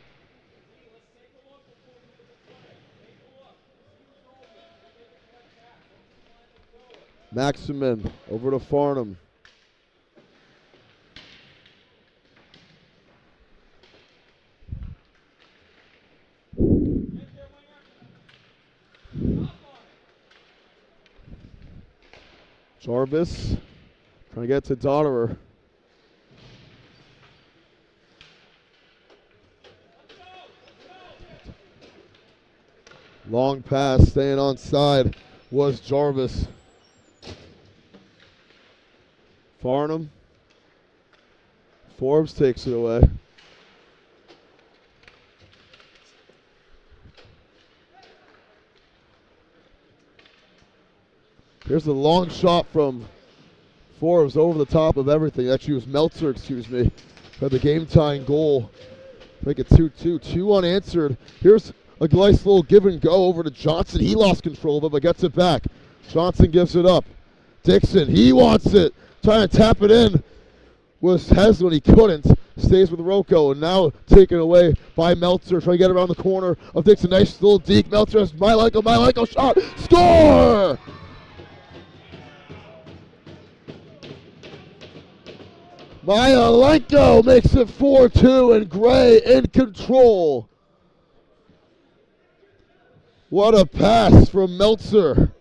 Maximin over to Farnham. Jarvis trying to get to Dotterer. Long pass, staying on side was Jarvis. Farnham. Forbes takes it away. Here's a long shot from Forbes over the top of everything. Actually, it was Meltzer, excuse me, for the game-tying goal. Make it 2-2. 2 unanswered. Here's a nice little give and go over to Johnson. He lost control of it, but gets it back. Johnson gives it up. Dixon, he wants it. Trying to tap it in was Heslin. He couldn't. Stays with Roco, and now taken away by Meltzer. Trying to get around the corner of Dixon. Nice little deke. Meltzer has Mylenko shot. Score! Mylenko makes it 4-2, and Gray in control. What a pass from Meltzer.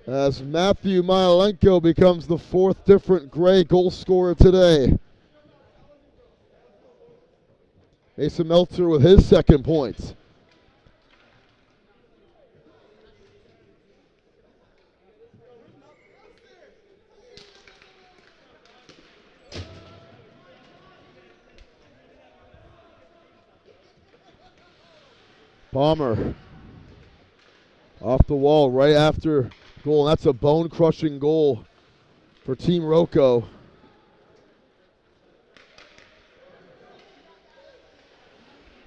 As Matthew Mylenko becomes the 4th different Gray goal scorer today. Mason Meltzer with his 2nd point. Palmer off the wall right after goal. That's a bone-crushing goal for Team Roco.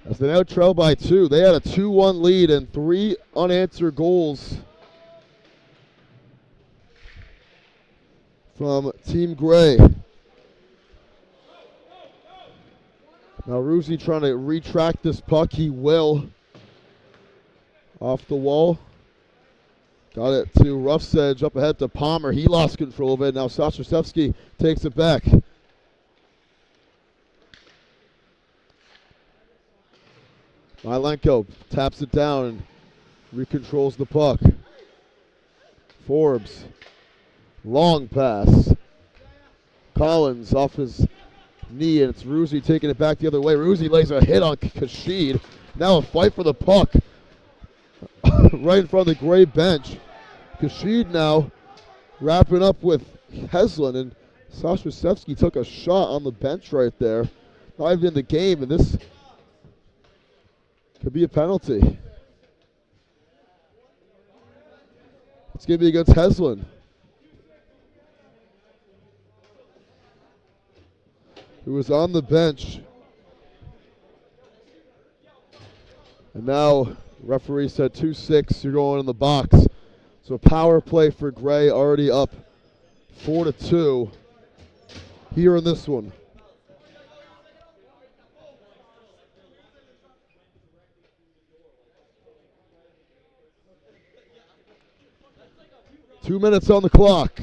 As they now trail by 2. They had a 2-1 lead and 3 unanswered goals from Team Gray. Now Ruzi trying to retract this puck. He will. Off the wall. Got it to Rough's Edge, up ahead to Palmer. He lost control of it. Now Sashevsky takes it back. Mylenko taps it down and recontrols the puck. Forbes. Long pass. Collins off his knee, and it's Ruzi taking it back the other way. Ruzi lays a hit on Kashid. Now a fight for the puck. Right in front of the Gray bench. Kashid now wrapping up with Heslin, and Sashevsky took a shot on the bench right there. Not even in the game, and this could be a penalty. It's going to be against Heslin. who was on the bench. And now referee said 2-6, you're going in the box. So power play for Gray, already up 4-2 here in this one. Two minutes on the clock.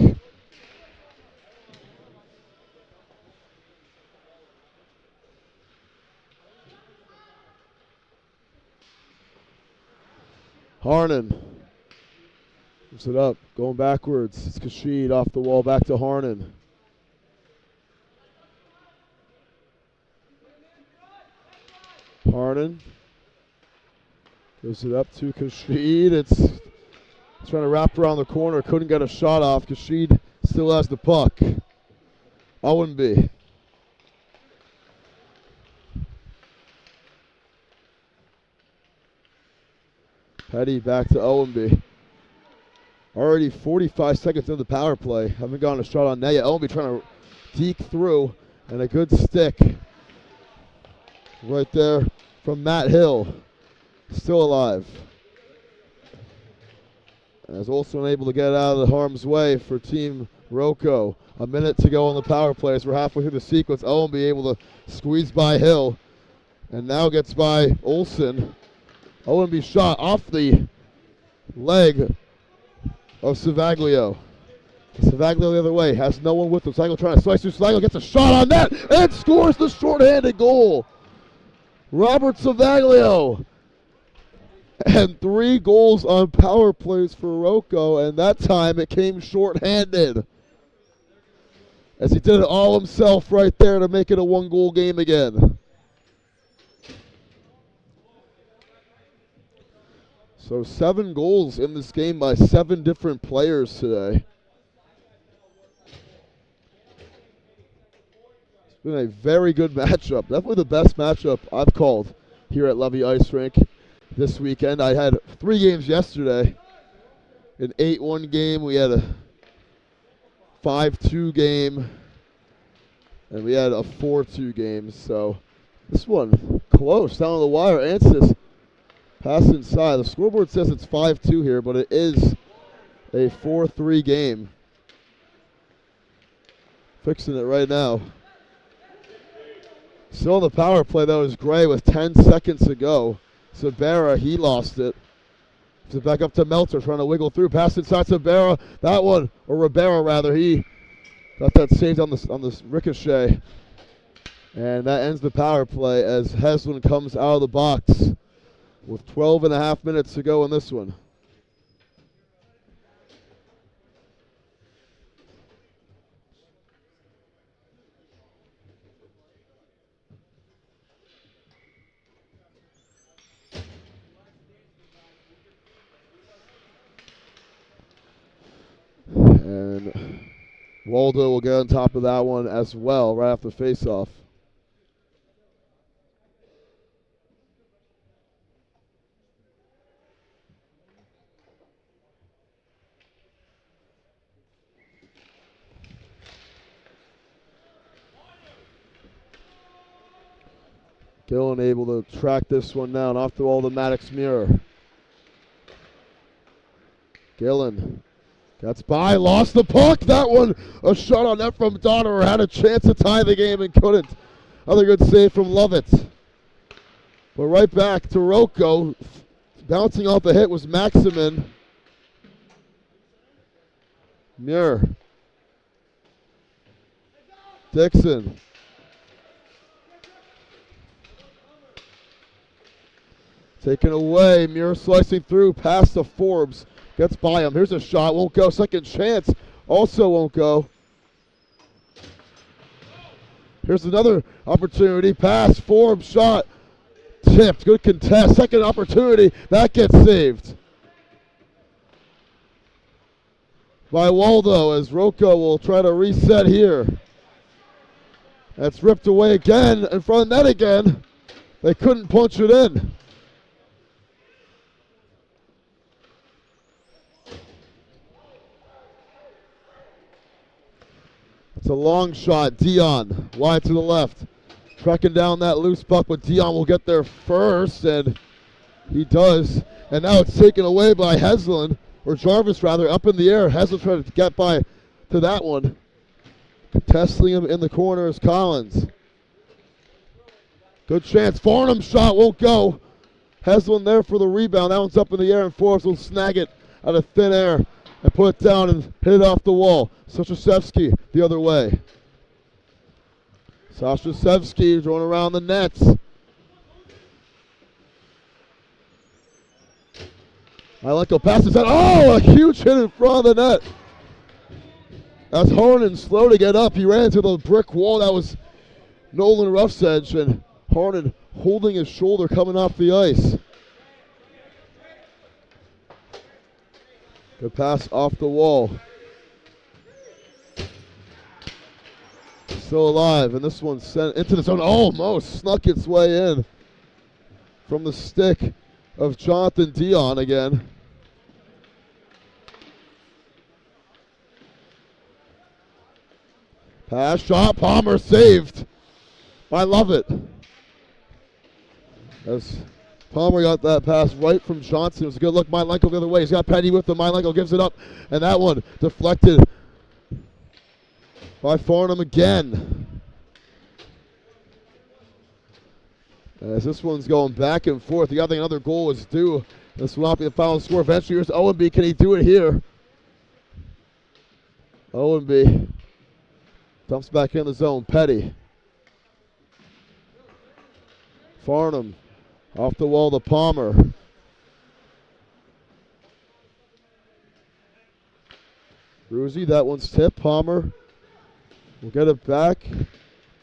Harnan moves it up, going backwards. It's Kashid off the wall, back to Harnan. Harnan gives it up to Kashid. It's trying to wrap around the corner, couldn't get a shot off. Kashid still has the puck. Owenby. Petty back to Owenby. Already 45 seconds into the power play. Haven't gotten a shot on net yet. Owenby trying to deke through, and a good stick right there from Matt Hill. Still alive. And is also unable to get out of the harm's way for Team Roco. A minute to go on the power play as we're halfway through the sequence. Owenby able to squeeze by Hill, and now gets by Olsen. Owenby shot off the leg of Savaglio. Savaglio the other way, has no one with him. Savaglio trying to slice through. Savaglio gets a shot on net and scores the shorthanded goal. Robert Savaglio. And 3 goals on power plays for Roco, and that time it came shorthanded. As he did it all himself right there to make it a 1-goal game again. So 7 goals in this game by 7 different players today. It's been a very good matchup. Definitely the best matchup I've called here at Levy Ice Rink this weekend. I had 3 games yesterday. An 8-1 game. We had a 5-2 game. And we had a 4-2 game. So this one close down to the wire. Ansis pass inside. The scoreboard says it's 5-2 here, but it is a 4-3 game. Fixing it right now. Still on the power play, though, is Gray with 10 seconds to go. Sabera, he lost it. So back up to Meltzer, trying to wiggle through. Pass inside Sabera. That one, or Ribera rather, he got that saved on the ricochet. And that ends the power play as Heslin comes out of the box with 12 and a half minutes to go in this one. And Waldo will get on top of that one as well right after face-off. Gillen able to track this one down off the wall to Maddox Muir. Gillen gets by, lost the puck. That one, a shot on net from Donner. Had a chance to tie the game and couldn't. Another good save from Lovett. But right back to Roco. Bouncing off the hit was Maximin. Muir. Dixon. Taken away. Muir slicing through past the Forbes. Gets by him. Here's a shot. Won't go. Second chance. Also won't go. Here's another opportunity. Pass. Forbes. Shot. Tipped. Good contest. Second opportunity. That gets saved by Waldo as Roco will try to reset here. That's ripped away again. In front of net again. They couldn't punch it in. It's a long shot. Dion wide to the left. Tracking down that loose puck, but Dion will get there first, and he does. And now it's taken away by Heslin, or Jarvis rather, up in the air. Heslin trying to get by to that one. Contesting him in the corner is Collins. Good chance. Farnham shot won't go. Heslin there for the rebound. That one's up in the air, and Forbes will snag it out of thin air and put it down and hit it off the wall. Sochaszewski the other way. Sochaszewski throwing around the nets. Milenko passes that. Oh, a huge hit in front of the net. That's Harnan slow to get up. He ran into the brick wall. That was Nolan Roughsedge, and Harnan holding his shoulder coming off the ice. Good pass off the wall. Still alive, and this one sent into the zone. Almost snuck its way in from the stick of Jonathan Dion again. Pass, shot, Palmer saved. I love it. As Palmer got that pass right from Johnson. It was a good look. Milenko the other way. He's got Petty with him. Milenko gives it up. And that one deflected by Farnham again. As this one's going back and forth. I think another goal is due. This will not be the final score. Eventually, here's Owenby. Can he do it here? Owenby dumps back in the zone. Petty. Farnham. Off the wall to Palmer. Ruzi, that one's tipped. Palmer will get it back.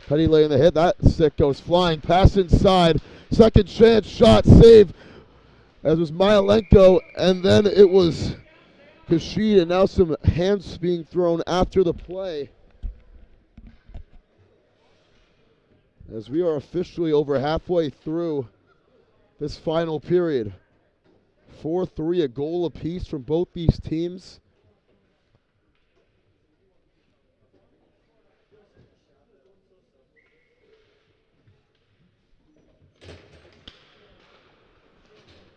Petty laying the hit. That stick goes flying. Pass inside. Second chance shot. Save. As was Milenko. And then it was Kashid. And now some hands being thrown after the play. As we are officially over halfway through this final period. 4-3, a goal apiece from both these teams.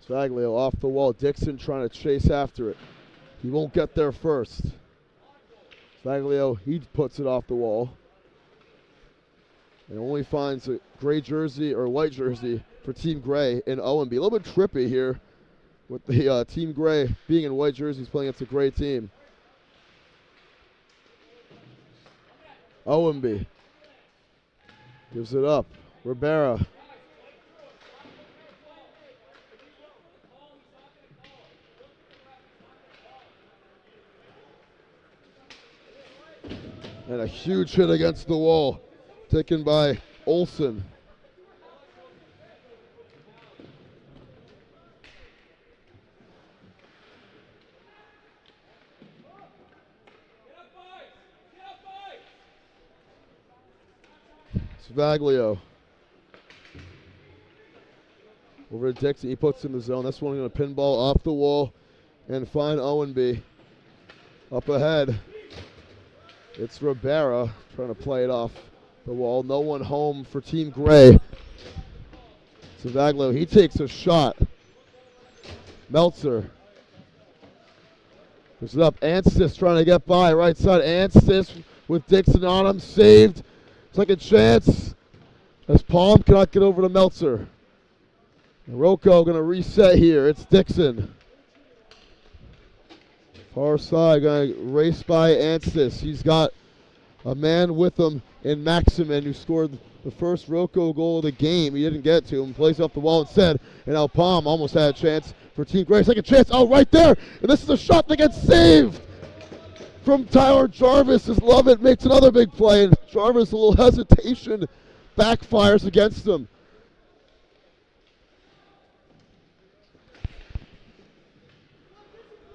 Svaglio off the wall. Dixon trying to chase after it. He won't get there first. Svaglio, he puts it off the wall. And only finds a gray jersey or white jersey for Team Gray in Owenby. A little bit trippy here with the Team Gray being in white jerseys playing against a gray team. Owenby gives it up. Ribera. And a huge hit against the wall taken by Olsen. Svaglio. Over to Dixon. He puts in the zone. This one going to pinball off the wall and find Owenby. Up ahead. It's Ribera trying to play it off the wall. No one home for Team Gray. Svaglio, he takes a shot. Meltzer. Puts it up. Anstis trying to get by. Right side. Anstis with Dixon on him. Saved. Second chance. As Palm cannot get over to Meltzer. And Roco going to reset here. It's Dixon. Far side going to race by Anstis. He's got a man with him in Maximin who scored the first Roco goal of the game. He didn't get to him. Plays off the wall instead. And now Palm almost had a chance for Team Gray. Second chance. Oh, right there. And this is a shot that gets saved from Tyler Jarvis. As Lovett makes another big play. And Jarvis, a little hesitation, backfires against him.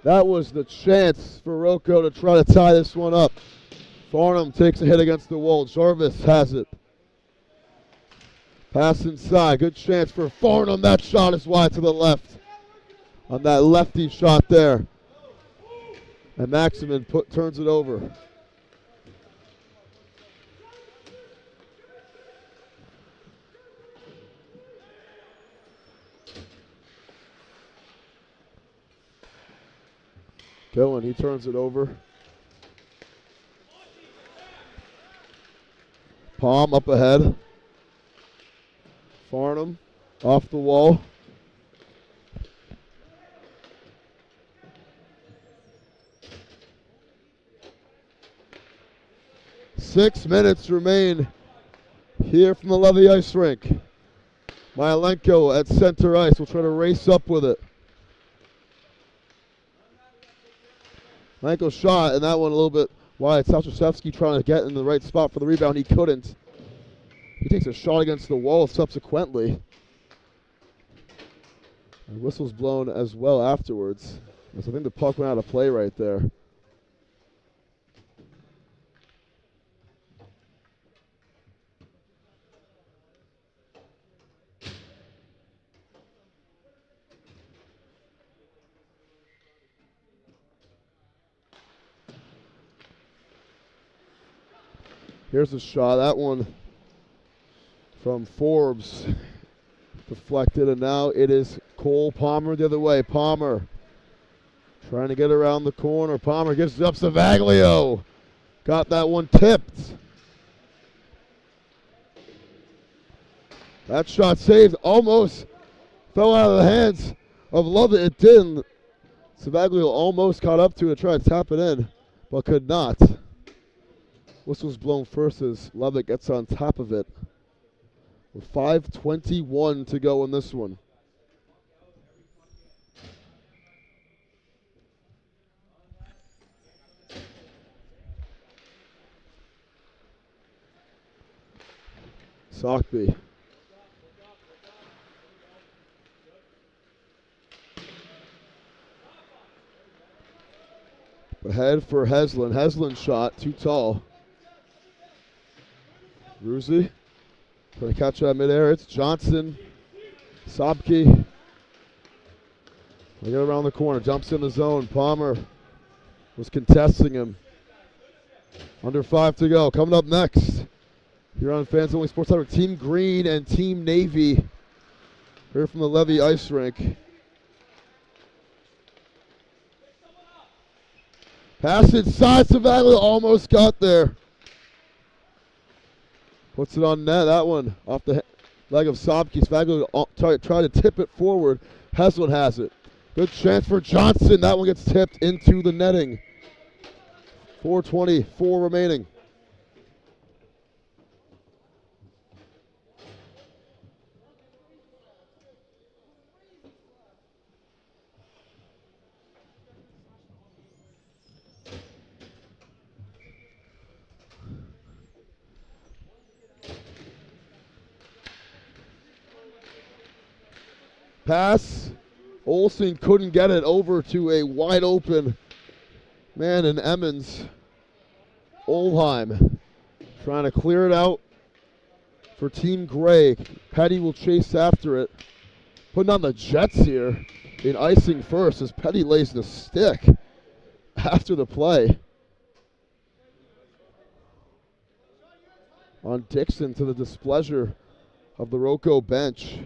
That was the chance for Roco to try to tie this one up. Farnham takes a hit against the wall. Jarvis has it. Pass inside. Good chance for Farnham. That shot is wide to the left. On that lefty shot there. And Maximin turns it over. Dillon, he turns it over. Palm up ahead. Farnham off the wall. Six minutes remain here from the Levy Ice Rink. Myelenko at center ice will try to race up with it. Myelenko shot, and that one a little bit wide. Saszewski trying to get in the right spot for the rebound. He couldn't. He takes a shot against the wall subsequently. And whistle's blown as well afterwards. So I think the puck went out of play right there. Here's a shot. That one from Forbes deflected, and now it is Cole Palmer the other way. Palmer trying to get around the corner. Palmer gives it up. Savaglio got that one tipped. That shot saved. Almost fell out of the hands of Lovett. It didn't. Savaglio almost caught up to it, tried to tap it in, but could not. Whistle's blown first as Lovett gets on top of it. With 5:21 to go in this one. Sockby. Ahead for Heslin. Heslin shot, too tall. Ruzi trying to catch that midair. It's Johnson. Sobke. They get around the corner. Jumps in the zone. Palmer was contesting him. Under 5 to go. Coming up next here on Fans Only Sports Network, Team Green and Team Navy here from the Levy Ice Rink. Pass inside. Savaglio almost got there. Puts it on net. That one off the leg of Sobke. Savaglio tried to tip it forward. Heslin has it. Good chance for Johnson. That one gets tipped into the netting. 4:24 remaining. Pass. Olsen couldn't get it over to a wide open man in Emmons. Olheim trying to clear it out for Team Gray. Petty will chase after it. Putting on the Jets here in icing first as Petty lays the stick after the play. On Dixon to the displeasure of the Roco bench.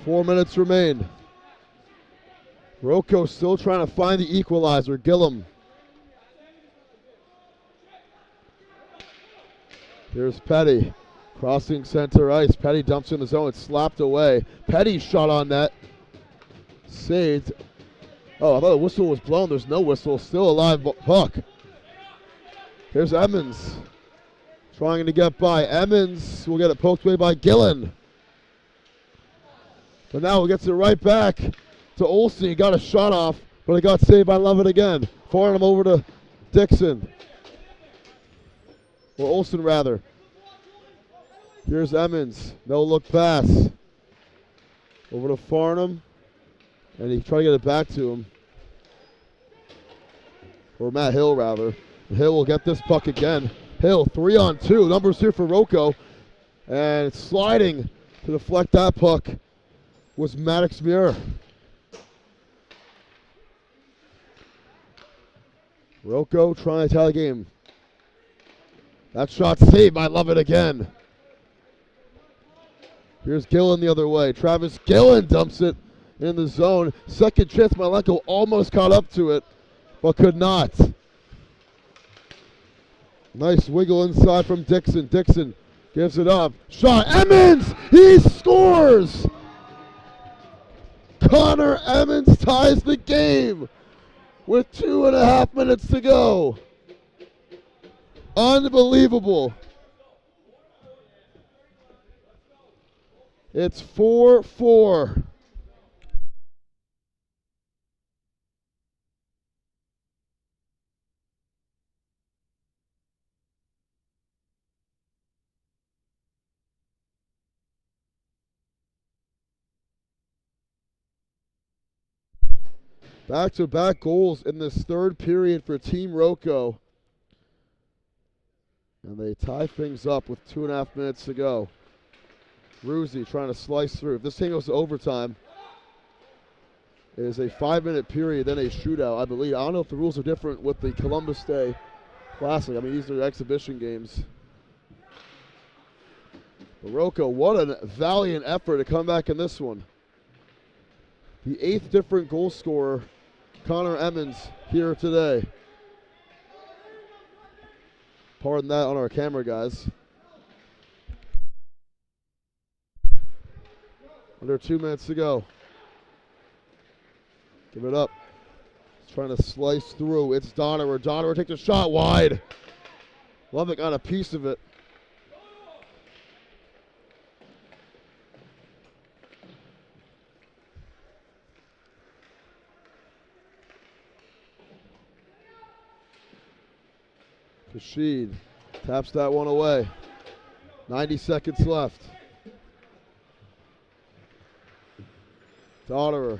Four minutes remain. Roco still trying to find the equalizer. Gillum. Here's Petty. Crossing center ice. Petty dumps in the zone. It's slapped away. Petty shot on net. Saved. Oh, I thought the whistle was blown. There's no whistle. Still a live puck. Here's Emmons. Trying to get by. Emmons will get it poked away by Gillen. But now he gets it right back to Olsen. He got a shot off, but it got saved by Lovett again. Farnham over to Dixon. Or Olsen, rather. Here's Emmons. No look pass. Over to Farnham. And he tried to get it back to him. Or Matt Hill, rather. Hill will get this puck again. Hill 3-on-2. Numbers here for Roco. And sliding to deflect that puck was Maddox Muir. Roco trying to tie the game. That shot saved. I love it again. Here's Gillen the other way. Travis Gillen dumps it in the zone. Second chance. Malenko almost caught up to it, but could not. Nice wiggle inside from Dixon. Dixon gives it up. Shot. Emmons! He scores! Connor Emmons ties the game with 2.5 minutes to go. Unbelievable. It's 4-4. Back-to-back goals in this third period for Team Roco. And they tie things up with 2.5 minutes to go. Ruzi trying to slice through. If this thing goes to overtime, it is a 5-minute period, then a shootout, I believe. I don't know if the rules are different with the Columbus Day Classic. I mean, these are exhibition games. But Roco, what a valiant effort to come back in this one. The 8th different goal scorer, Connor Emmons, here today. Pardon that on our camera, guys. Under 2 minutes to go. Give it up. He's trying to slice through. It's Donnerer. Donnerer takes a shot wide. Lovick got a piece of it. Rashid taps that one away. 90 seconds left. Donnerer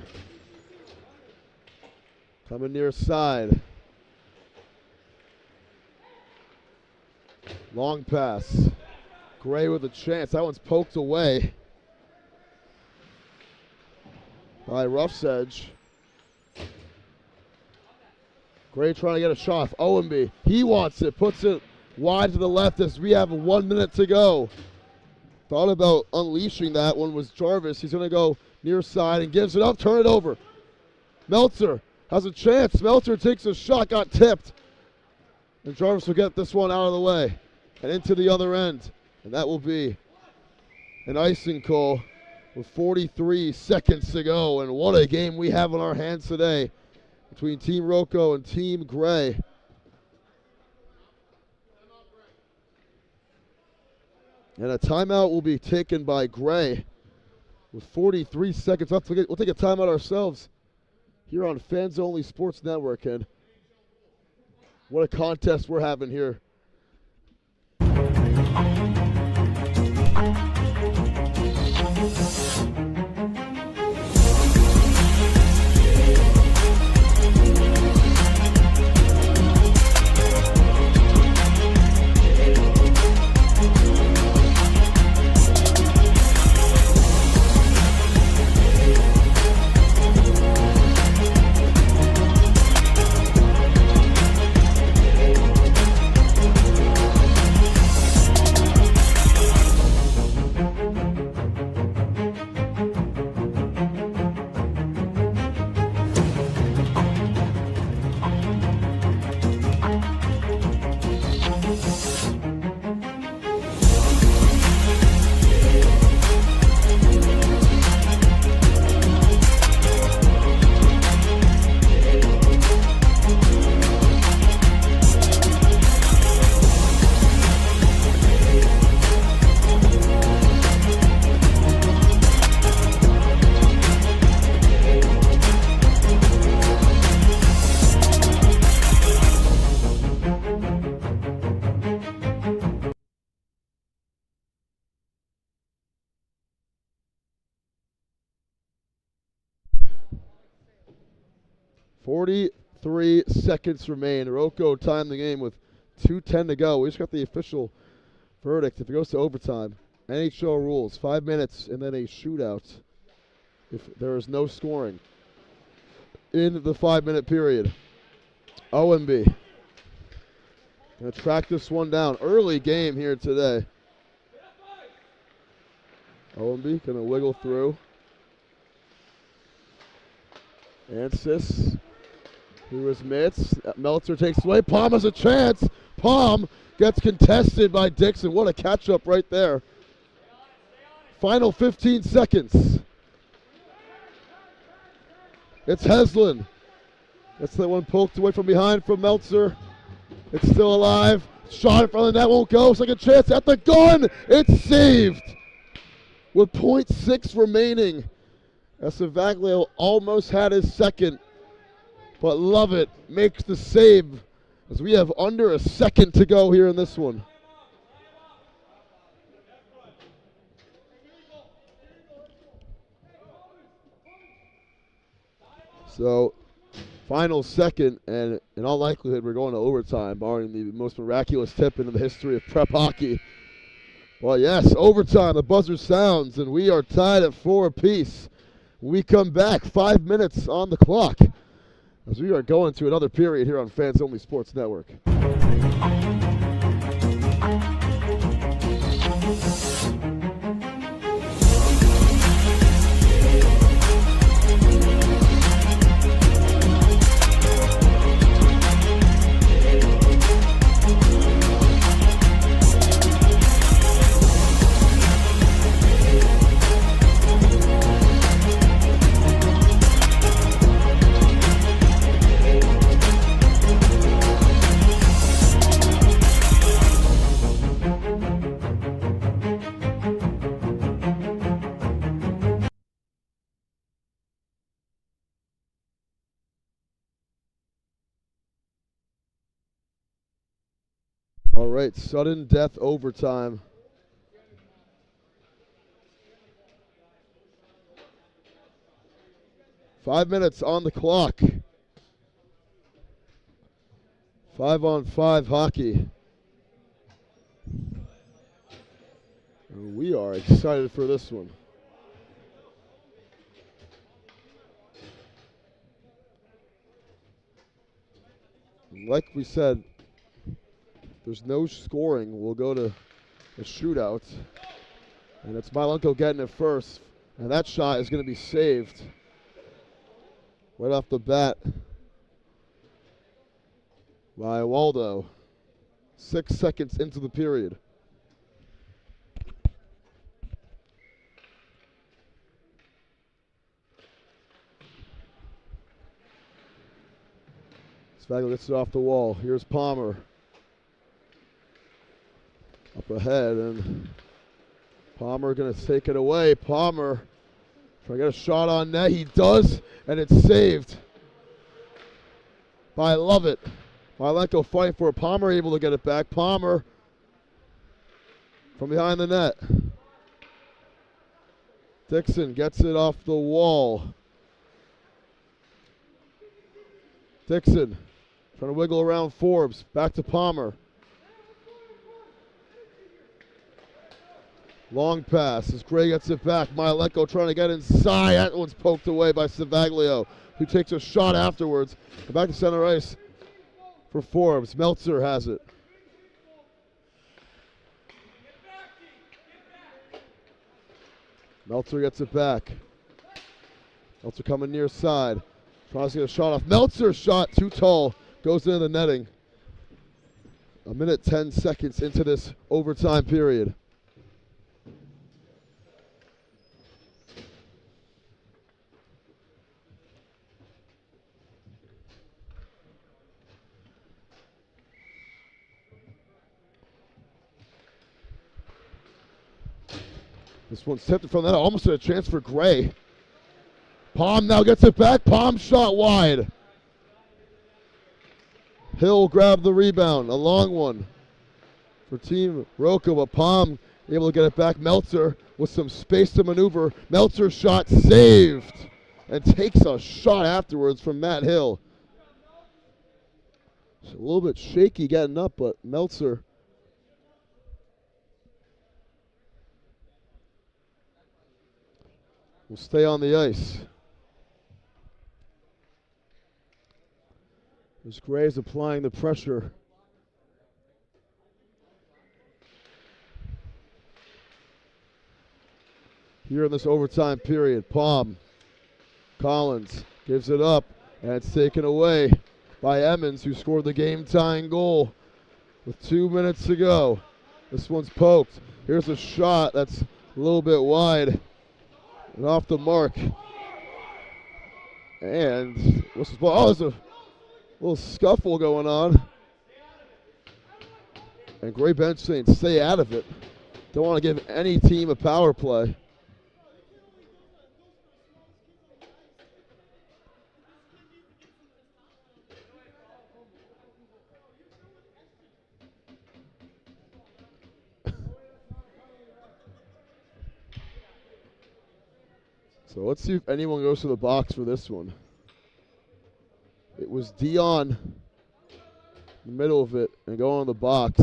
coming near side. Long pass. Gray with a chance. That one's poked away by Rough's Edge. Gray trying to get a shot off Owenby. He wants it. Puts it wide to the left as we have 1 minute to go. Thought about unleashing that one was Jarvis. He's going to go near side and gives it up. Turn it over. Meltzer has a chance. Meltzer takes a shot. Got tipped. And Jarvis will get this one out of the way and into the other end. And that will be an icing call with 43 seconds to go. And what a game we have on our hands today between Team Roco and Team Gray. And a timeout will be taken by Gray with 43 seconds left. We'll take a timeout ourselves here on Fans Only Sports Network. And what a contest we're having here. 3 seconds remain. Roco timed the game with 2:10 to go. We just got the official verdict. If it goes to overtime, NHL rules, 5 minutes and then a shootout if there is no scoring in the 5-minute period. OMB gonna track this one down. Early game here today. OMB gonna wiggle through. Ansis, who is mitts. Meltzer takes away. Palm has a chance. Palm gets contested by Dixon. What a catch up right there. Final 15 seconds. It's Heslin. That's the one poked away from behind from Meltzer. It's still alive. Shot in front of the net won't go. Second chance at the gun. It's saved with .6 remaining. Savaglio almost had his second, but Lovett makes the save as we have under a second to go here in this one. So, final second, and in all likelihood, we're going to overtime, barring the most miraculous tip in the history of prep hockey. Well, yes, overtime. The buzzer sounds, and we are tied at 4 apiece. We come back, 5 minutes on the clock, as we are going to another period here on Fans Only Sports Network. All right, sudden death overtime. Five minutes on the clock. 5-on-5 hockey. And we are excited for this one. Like we said, there's no scoring. We'll go to a shootout. And it's Milenko getting it first. And that shot is going to be saved right off the bat by Waldo. 6 seconds into the period. Svagel gets it off the wall. Here's Palmer. Up ahead, and Palmer going to take it away. Palmer trying to get a shot on net. He does, and it's saved by Lovett. Milenko fighting for it. Palmer able to get it back. Palmer from behind the net. Dixon gets it off the wall. Dixon trying to wiggle around Forbes. Back to Palmer. Long pass as Gray gets it back. Milenko trying to get inside. That one's poked away by Savaglio, who takes a shot afterwards. And back to center ice for Forbes. Meltzer has it. Meltzer gets it back. Meltzer coming near side. Tries to get a shot off. Meltzer's shot too tall. Goes into the netting. 1 minute 10 seconds into this overtime period. This one's tipped from that. Almost had a chance for Gray. Palm now gets it back. Palm shot wide. Hill grabbed the rebound. A long one for Team Roco, but Palm able to get it back. Meltzer with some space to maneuver. Meltzer shot saved and takes a shot afterwards from Matt Hill. It's a little bit shaky getting up, but Meltzer will stay on the ice. As Gray's applying the pressure. Here in this overtime period, Palm, Collins gives it up, and it's taken away by Emmons, who scored the game-tying goal with 2 minutes to go. This one's poked. Here's a shot that's a little bit wide and off the mark. And what's the ball? Oh, there's a little scuffle going on. And Gray bench saying stay out of it. Don't want to give any team a power play. So let's see if anyone goes to the box for this one. It was Dion in the middle of it and going on the box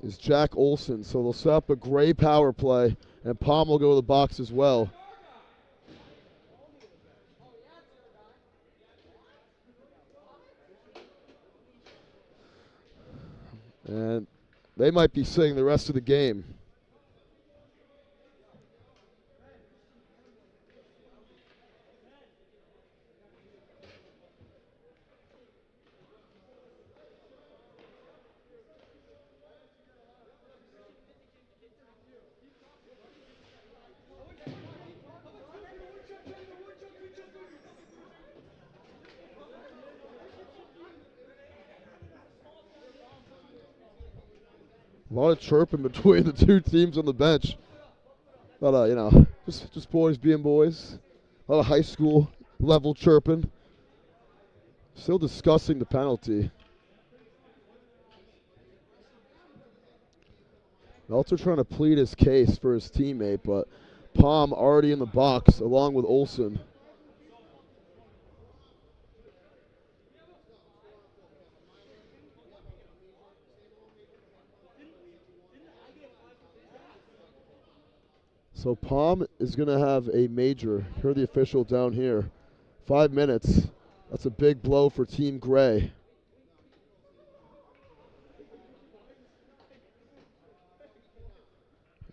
is Jack Olson. So they'll set up a Gray power play, and Palm will go to the box as well. And they might be sitting the rest of the game. A lot of chirping between the two teams on the bench. But, just boys being boys. A lot of high school level chirping. Still discussing the penalty. Meltzer trying to plead his case for his teammate, but Palm already in the box along with Olson. So Palm is going to have a major. Hear the official down here. 5 minutes. That's a big blow for Team Gray.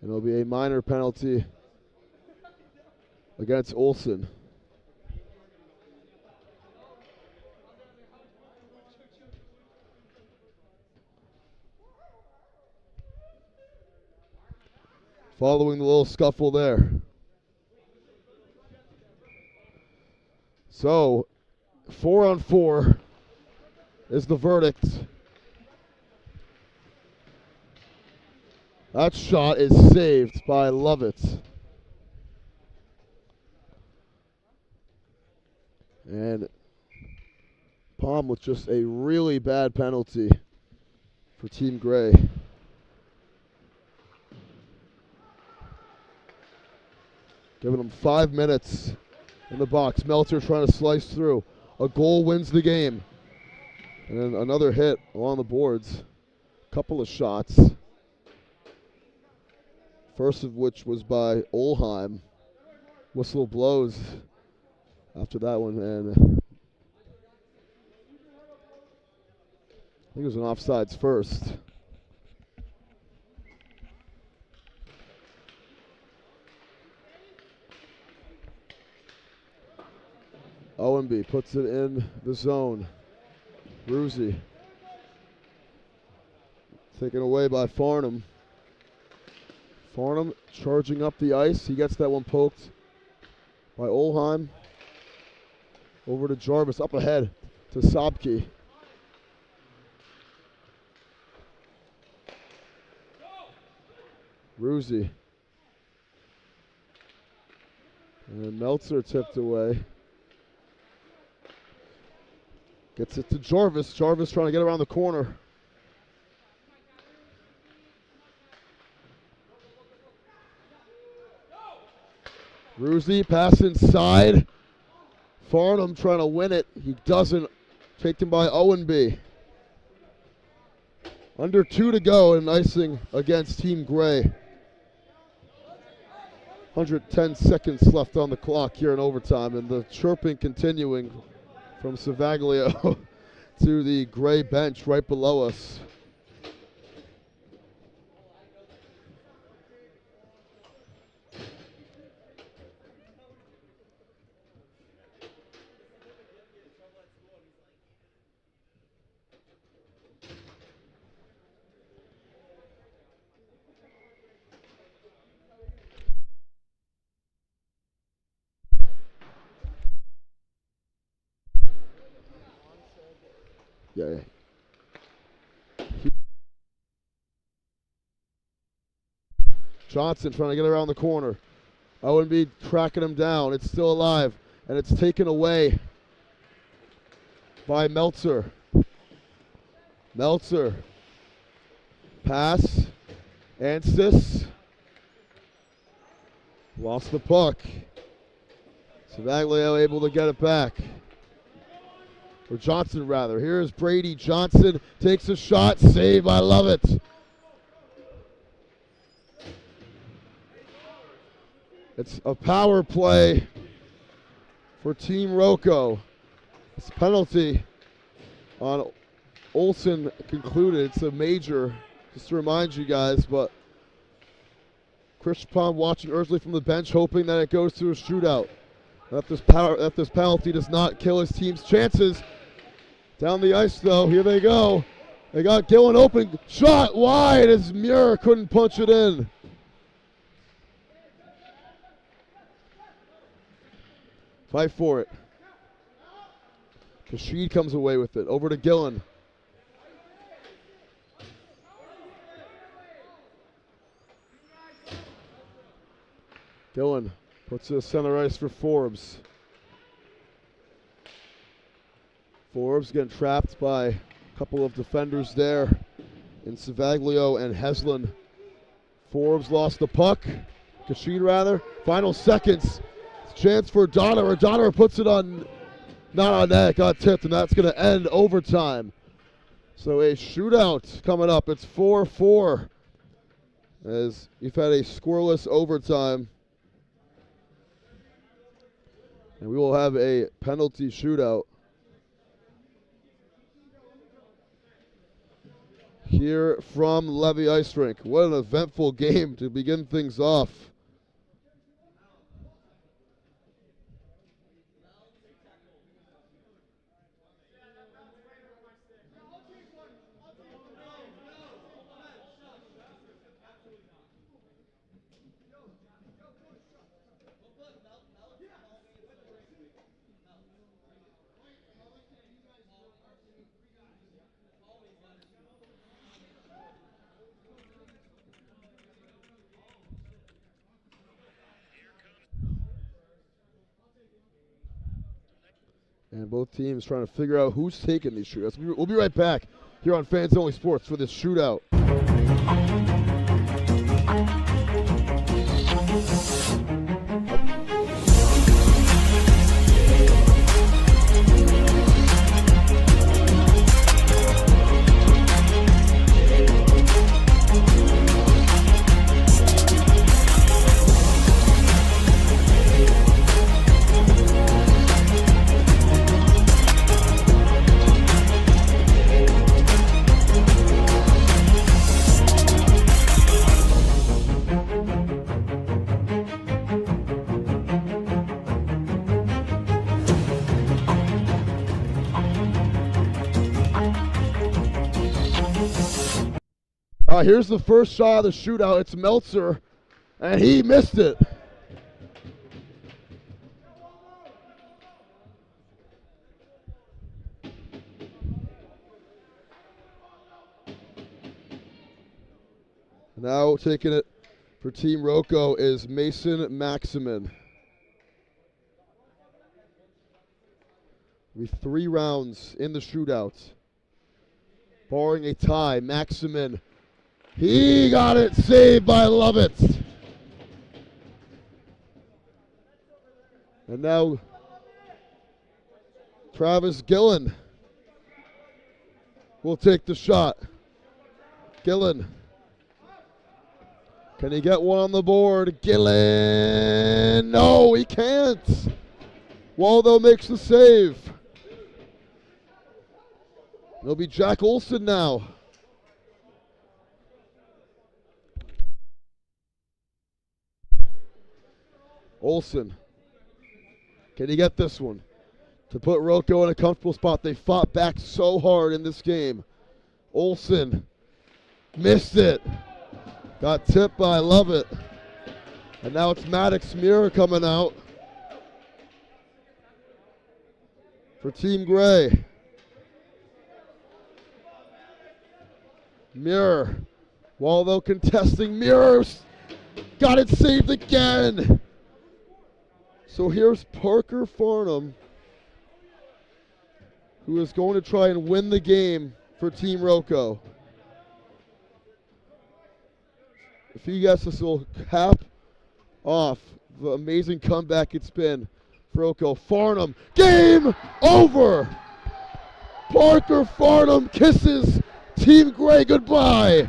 And it'll be a minor penalty against Olson. Following the little scuffle there. So, 4-on-4 is the verdict. That shot is saved by Lovett. And Palm with just a really bad penalty for Team Gray. Giving them 5 minutes in the box. Meltzer trying to slice through. A goal wins the game. And then another hit along the boards. Couple of shots. First of which was by Olheim. Whistle blows after that one. And I think it was an offsides first. Owenby puts it in the zone. Bruzy. Taken away by Farnham. Farnham charging up the ice. He gets that one poked by Olheim. Over to Jarvis. Up ahead to Sobke. Bruzy. And Meltzer tipped away. Gets it to Jarvis. Jarvis trying to get around the corner. Bruzy pass inside. Farnham trying to win it. He doesn't. Taken by Owenby. Under 2 to go and icing against Team Gray. 110 seconds left on the clock here in overtime, and the chirping continuing from Savaglio to the Gray bench right below us. Yeah. Johnson trying to get around the corner. Owenby tracking him down. It's still alive, and it's taken away by Meltzer. Meltzer. Pass. Anstis. Lost the puck. Savaglio able to get it back. Or Johnson, rather. Here's Brady Johnson. Takes a shot. Save. I love it. It's a power play for Team Roco. It's a penalty on Olsen concluded. It's a major, just to remind you guys, but Chris Pond watching Ursley from the bench, hoping that it goes to a shootout. That this penalty does not kill his team's chances. Down the ice, though. Here they go. They got Gillen open. Shot wide as Muir couldn't punch it in. Fight for it. Kashid comes away with it. Over to Gillen. Gillen puts it center ice for Forbes. Forbes getting trapped by a couple of defenders there in Savaglio and Heslin. Forbes lost the puck. Kashid, rather. Final seconds. Chance for Donner. Donner puts it on, not on net. It got tipped, and that's going to end overtime. So a shootout coming up. It's 4-4 as we've had a scoreless overtime. And we will have a penalty shootout here from Levy Ice Rink. What an eventful game to begin things off. And both teams trying to figure out who's taking these shootouts. We'll be right back here on Fans Only Sports for this shootout. Here's the first shot of the shootout. It's Meltzer, and he missed it. Now taking it for Team Roco is Mason Maximin. With 3 rounds in the shootout. Barring a tie, Maximin. He got it saved by Lovett. And now Travis Gillen will take the shot. Gillen. Can he get one on the board? Gillen! No, he can't. Waldo makes the save. It'll be Jack Olson now. Olson. Can he get this one? To put Roco in a comfortable spot. They fought back so hard in this game. Olson missed it. Got tipped by Lovett. And now it's Maddox Muir coming out for Team Gray. Muir. Waldo contesting. Muir's got it saved again. So here's Parker Farnham, who is going to try and win the game for Team Roco. If he gets this, will cap off the amazing comeback it's been for Roco. Farnham, game over! Parker Farnham kisses Team Gray goodbye.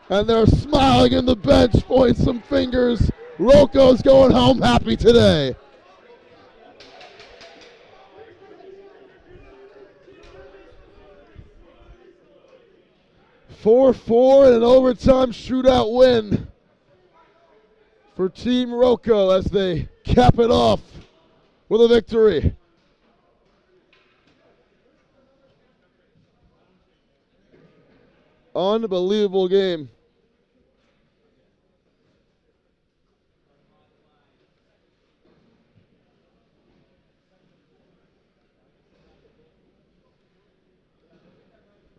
And they're smiling in the bench, pointing some fingers. Roco's going home happy today. (4-4) and an overtime shootout win for Team Roco as they cap it off with a victory. Unbelievable game.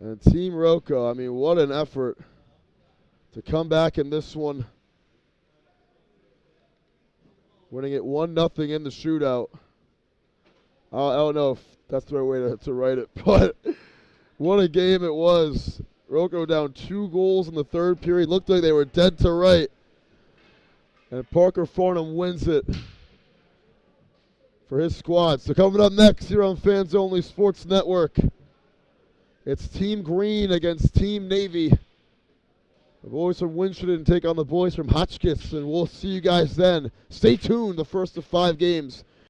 And Team Roco, I mean, what an effort to come back in this one. Winning it 1-0 in the shootout. I don't know if that's the right way to write it, but what a game it was. Roco down 2 goals in the third period. Looked like they were dead to right. And Parker Farnham wins it for his squad. So coming up next here on Fans Only Sports Network, it's Team Green against Team Navy. The boys from Winchendon take on the boys from Hotchkiss, and we'll see you guys then. Stay tuned, the first of 5 games